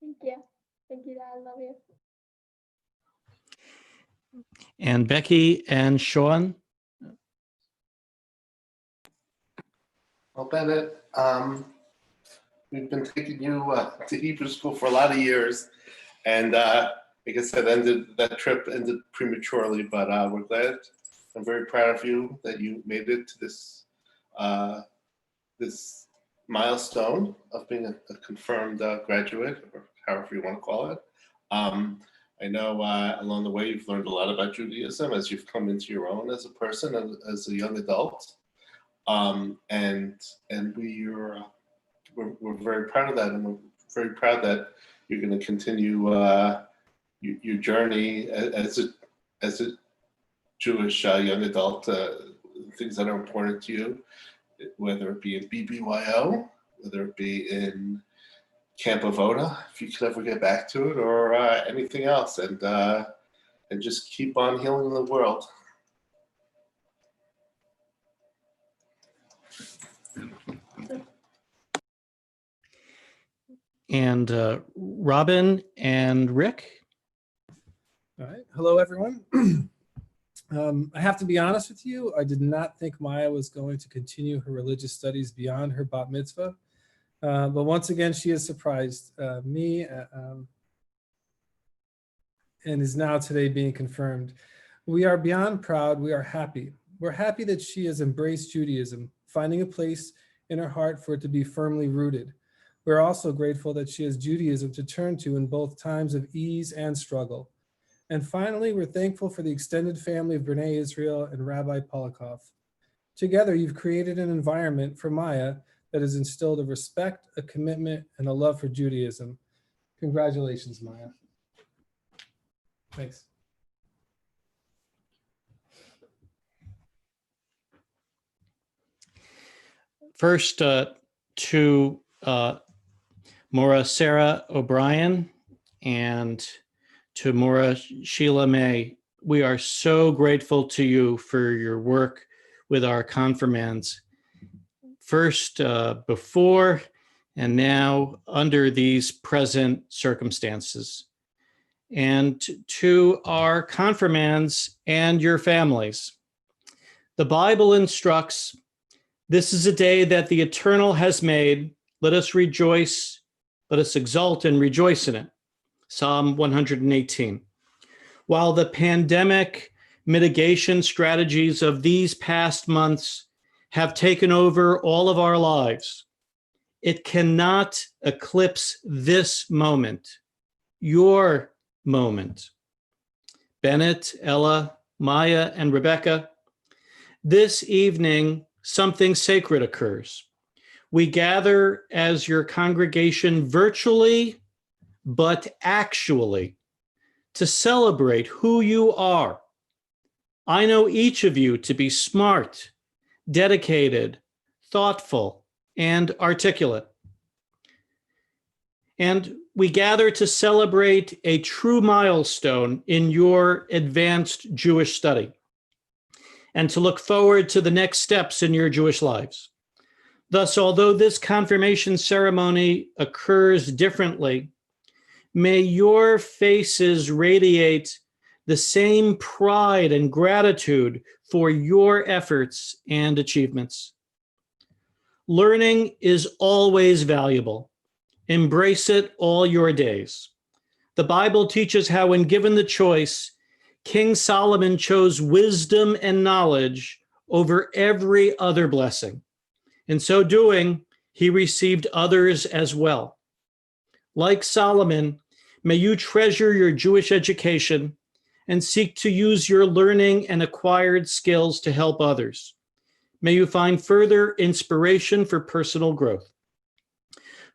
S: Thank you. Thank you, Dad. I love you.
Q: And Becky and Sean.
V: Well, Bennett, we've been taking you to Hebrew school for a lot of years, and like I said, that trip ended prematurely, but we're glad. I'm very proud of you that you made it to this this milestone of being a confirmed graduate, or however you want to call it. I know along the way you've learned a lot about Judaism as you've come into your own as a person, as a young adult. And we're very proud of that, and we're very proud that you're going to continue your journey as a Jewish young adult. Things that are important to you, whether it be in BBYO, whether it be in Camp Avoda, if you could ever get back to it, or anything else, and just keep on healing the world.
Q: And Robin and Rick.
W: All right. Hello, everyone. I have to be honest with you. I did not think Maya was going to continue her religious studies beyond her bat mitzvah. But once again, she has surprised me and is now today being confirmed. We are beyond proud. We are happy. We're happy that she has embraced Judaism, finding a place in her heart for it to be firmly rooted. We're also grateful that she has Judaism to turn to in both times of ease and struggle. And finally, we're thankful for the extended family of B'nai Israel and Rabbi Polakov. Together, you've created an environment for Maya that has instilled a respect, a commitment, and a love for Judaism. Congratulations, Maya. Thanks.
Q: First, to Maura Sarah O'Brien and to Maura Sheila May, we are so grateful to you for your work with our confirmands. First, before, and now under these present circumstances. And to our confirmands and your families. The Bible instructs, "This is a day that the Eternal has made. Let us rejoice, let us exult and rejoice in it." Psalm 118. While the pandemic mitigation strategies of these past months have taken over all of our lives, it cannot eclipse this moment, your moment. Bennett, Ella, Maya, and Rebecca, this evening, something sacred occurs. We gather as your congregation virtually, but actually, to celebrate who you are. I know each of you to be smart, dedicated, thoughtful, and articulate. And we gather to celebrate a true milestone in your advanced Jewish study and to look forward to the next steps in your Jewish lives. Thus, although this confirmation ceremony occurs differently, may your faces radiate the same pride and gratitude for your efforts and achievements. Learning is always valuable. Embrace it all your days. The Bible teaches how, when given the choice, King Solomon chose wisdom and knowledge over every other blessing. In so doing, he received others as well. Like Solomon, may you treasure your Jewish education and seek to use your learning and acquired skills to help others. May you find further inspiration for personal growth.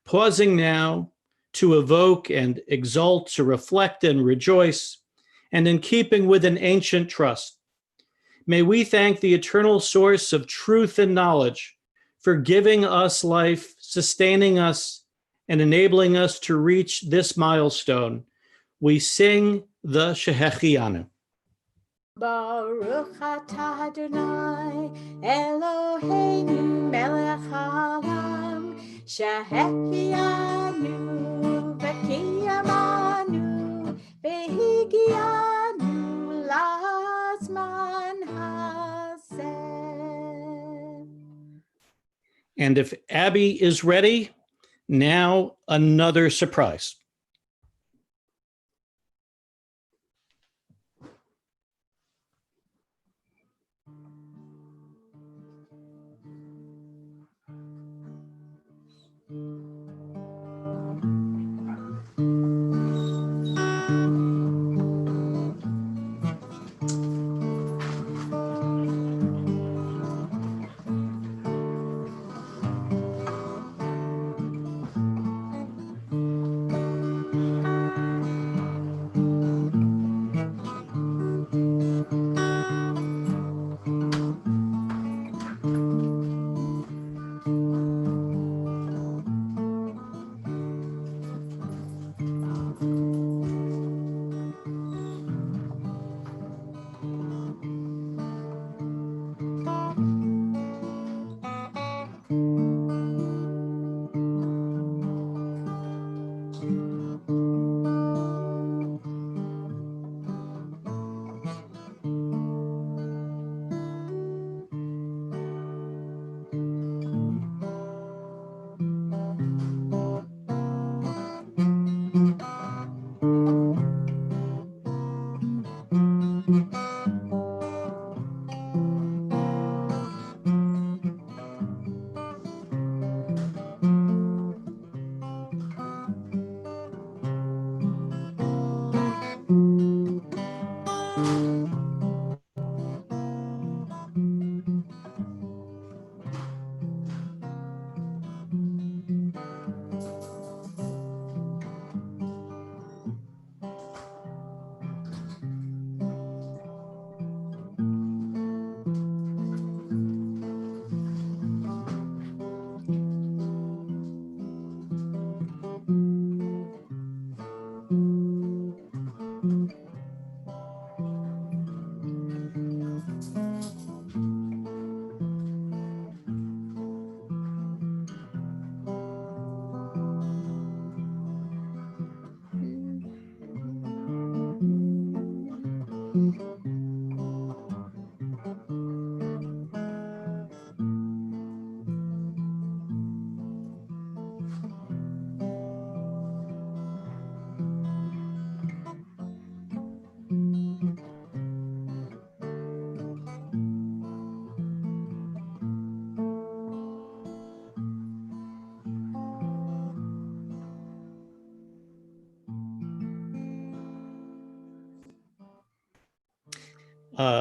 Q: Pausing now to evoke and exult, to reflect and rejoice, and in keeping with an ancient trust, may we thank the eternal source of truth and knowledge for giving us life, sustaining us, and enabling us to reach this milestone. We sing the Shehechianu.
B: Baruch atah Adonai Eloheinu melech haolam shehechianu v'kiyamanu v'higianu lazman hazeh.
Q: And if Abby is ready, now another surprise.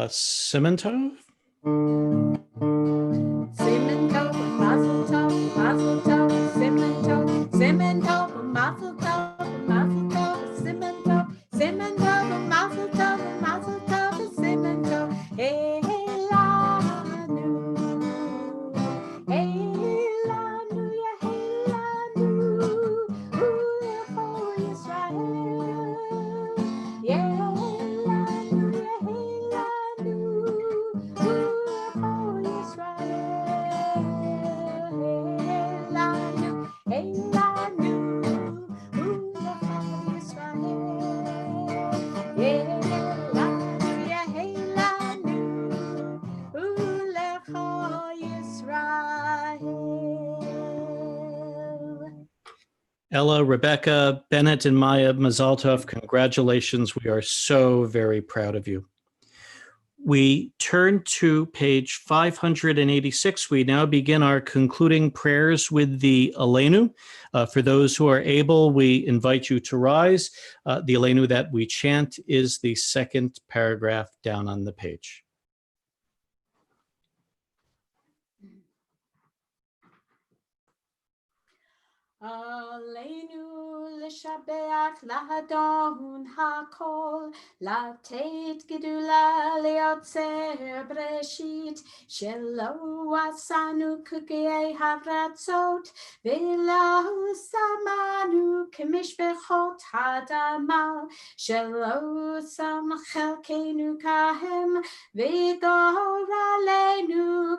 Q: Simantov?
B: Simon Tov, Mazel Tov, Mazel Tov, Simon Tov, Simon Tov, Mazel Tov, Mazel Tov, Simon Tov, Simon Tov, Mazel Tov, Mazel Tov, Simon Tov. Hey, Lanu, hey, Lanu, ya hey, Lanu, Ulecho Yisrael, yeah, Lanu, ya hey, Lanu, Ulecho Yisrael, hey, Lanu, Ulecho Yisrael, yeah, Lanu, ya hey, Lanu, Ulecho Yisrael.
Q: Ella, Rebecca, Bennett, and Maya Mazal Tov, congratulations. We are so very proud of you. We turn to page 586. We now begin our concluding prayers with the Aleinu. For those who are able, we invite you to rise. The Aleinu that we chant is the second paragraph down on the page.
B: עלינו לשבח לאדון הכל, לתת גדולה ליוצר בראשית, שלא עשנו כגאי הרצות, ולא שמנו כמשפחות האדמה, שלא שם חלקנו כהם, וגורלנו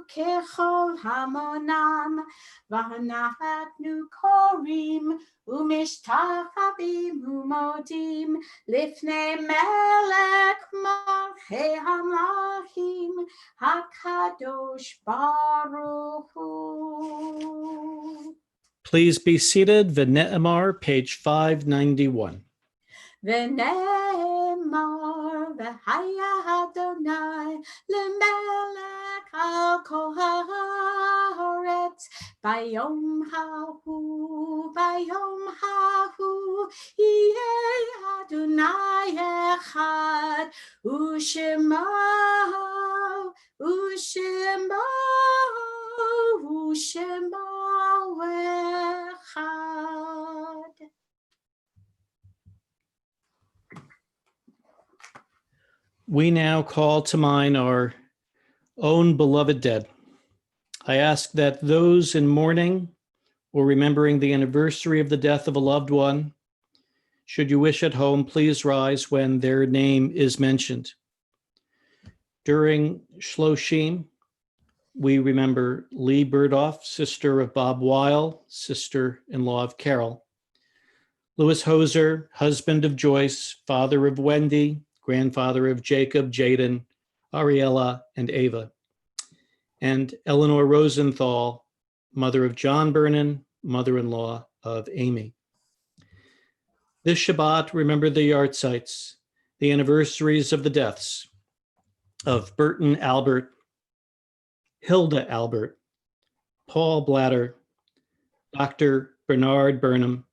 B: ככל המונם, ואנחנו קוראים ומשתחווים ומודים לפני מלך מלכי המלכים הקדוש ברוך הוא.
Q: Please be seated. V'ne'emar, page 591.
B: ונאמר והיה אדוני למלך על כל הארץ ביום ההוא יהיה אדוני אחד ושמו אחד.
Q: We now call to mind our own beloved dead. I ask that those in mourning or remembering the anniversary of the death of a loved one, should you wish at home, please rise when their name is mentioned. During Shloshim, we remember Lee Burdoff, sister of Bob Weil, sister-in-law of Carol, Louis Hoser, husband of Joyce, father of Wendy, grandfather of Jacob, Jaden, Ariella, and Ava, and Eleanor Rosenthal, mother of John Bernan, mother-in-law of Amy. This Shabbat, remember the yahrzeits, the anniversaries of the deaths of Burton Albert, Hilda Albert, Paul Blatter, Dr. Bernard Burnham,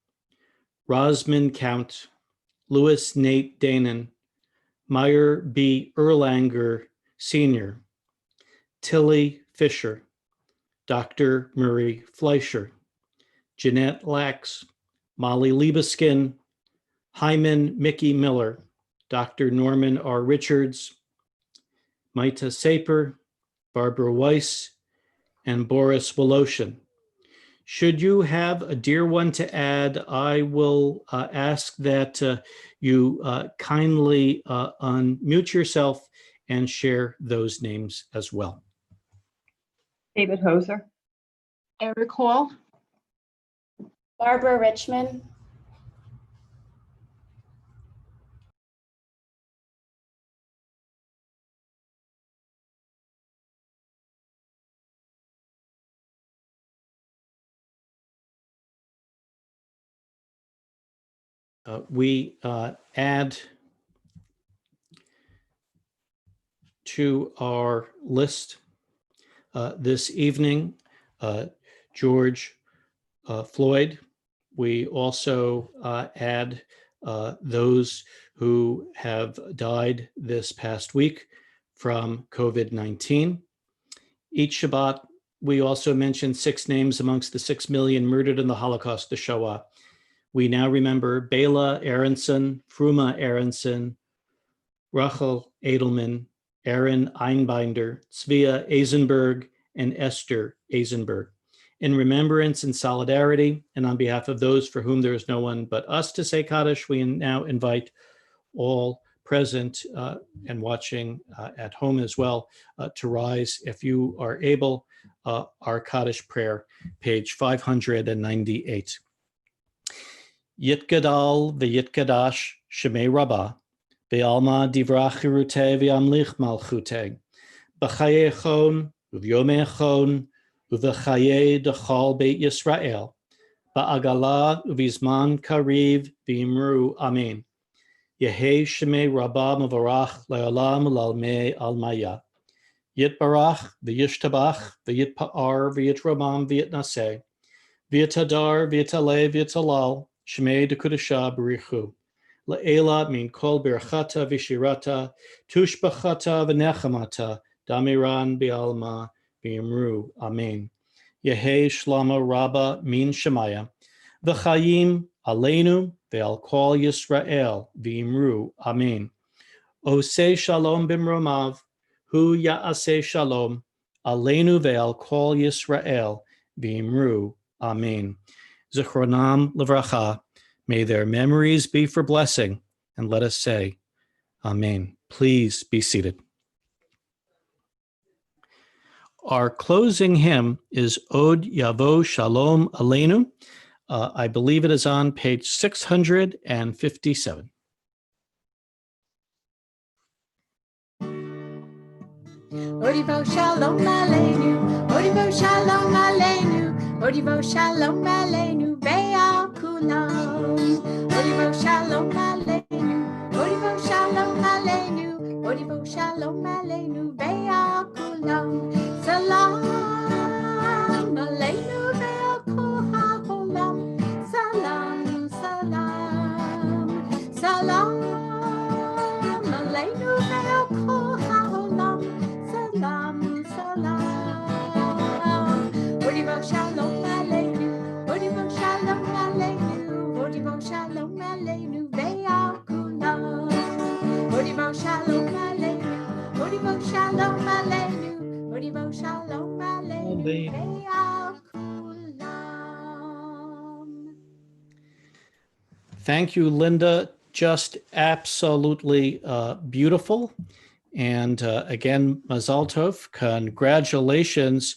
Q: Rosman Count, Louis Nate Danon, Meyer B. Erlanger Sr., Tilly Fisher, Dr. Murray Fleischer, Jeanette Lax, Molly Liebeskin, Hyman Mickey Miller, Dr. Norman R. Richards, Maita Saper, Barbara Weiss, and Boris Voloshin. Should you have a dear one to add, I will ask that you kindly unmute yourself and share those names as well.
K: David Hoser.
R: Eric Hall.
G: Barbara Richmond.
Q: We add to our list this evening George Floyd. We also add those who have died this past week from COVID-19. Each Shabbat, we also mention 6 names amongst the 6 million murdered in the Holocaust, the Shoah. We now remember Bela Aronson, Fruma Aronson, Rachel Edelman, Aaron Einbinder, Svea Eisenberg, and Esther Eisenberg. In remembrance and solidarity, and on behalf of those for whom there is no one but us to say Kaddish, we now invite all present and watching at home as well to rise, if you are able, our Kaddish prayer, page 598. Yitgadal v'yitgadash shemei rabbah, ve'alma divra chirutei v'amlich malchutei, b'chayei chon u'vyomei chon u'v'chayei dechol beit Yisrael, ba'agala u'vizman kariv v'imru amen. Yehi Shemei Rabba Mavarach Le'olam Lalmei Almaya. Yitbarach v'yishtabach v'yitpa'ar v'yitromam v'yitnaseh v'yitadar v'yitaleh v'yitalal Shemei Dekudasha B'richu La'ela min kol birchata v'shirata tushbachata v'nechamata damiran bi'alma v'yimru Amen. Yehi Shlama Rabba min Shemaya v'chayim aleinu ve'al kol Yisrael v'yimru Amen. Oseh Shalom b'mromav Hu Ya'aseh Shalom Aleinu ve'al Kol Yisrael v'imru Amen. Zichronam Livracha. May their memories be for blessing, and let us say, Amen. Please be seated. Our closing hymn is Od Yavo Shalom Aleinu. I believe it is on page 657.
B: Odivo shalom aleinu, Odivo shalom aleinu, Odivo shalom aleinu, ve'al kulam. Odivo shalom aleinu, Odivo shalom aleinu, Odivo shalom aleinu, ve'al kulam. Salam aleinu, ve'al kol ha'olam. Salam, salam, salam aleinu, ve'al kol ha'olam. Salam, salam. Odivo shalom aleinu, Odivo shalom aleinu, Odivo shalom aleinu, ve'al kulam. Odivo shalom aleinu, Odivo shalom aleinu, Odivo shalom aleinu, ve'al kulam.
Q: Thank you, Linda. Just absolutely beautiful. And again, Mazal Tov, congratulations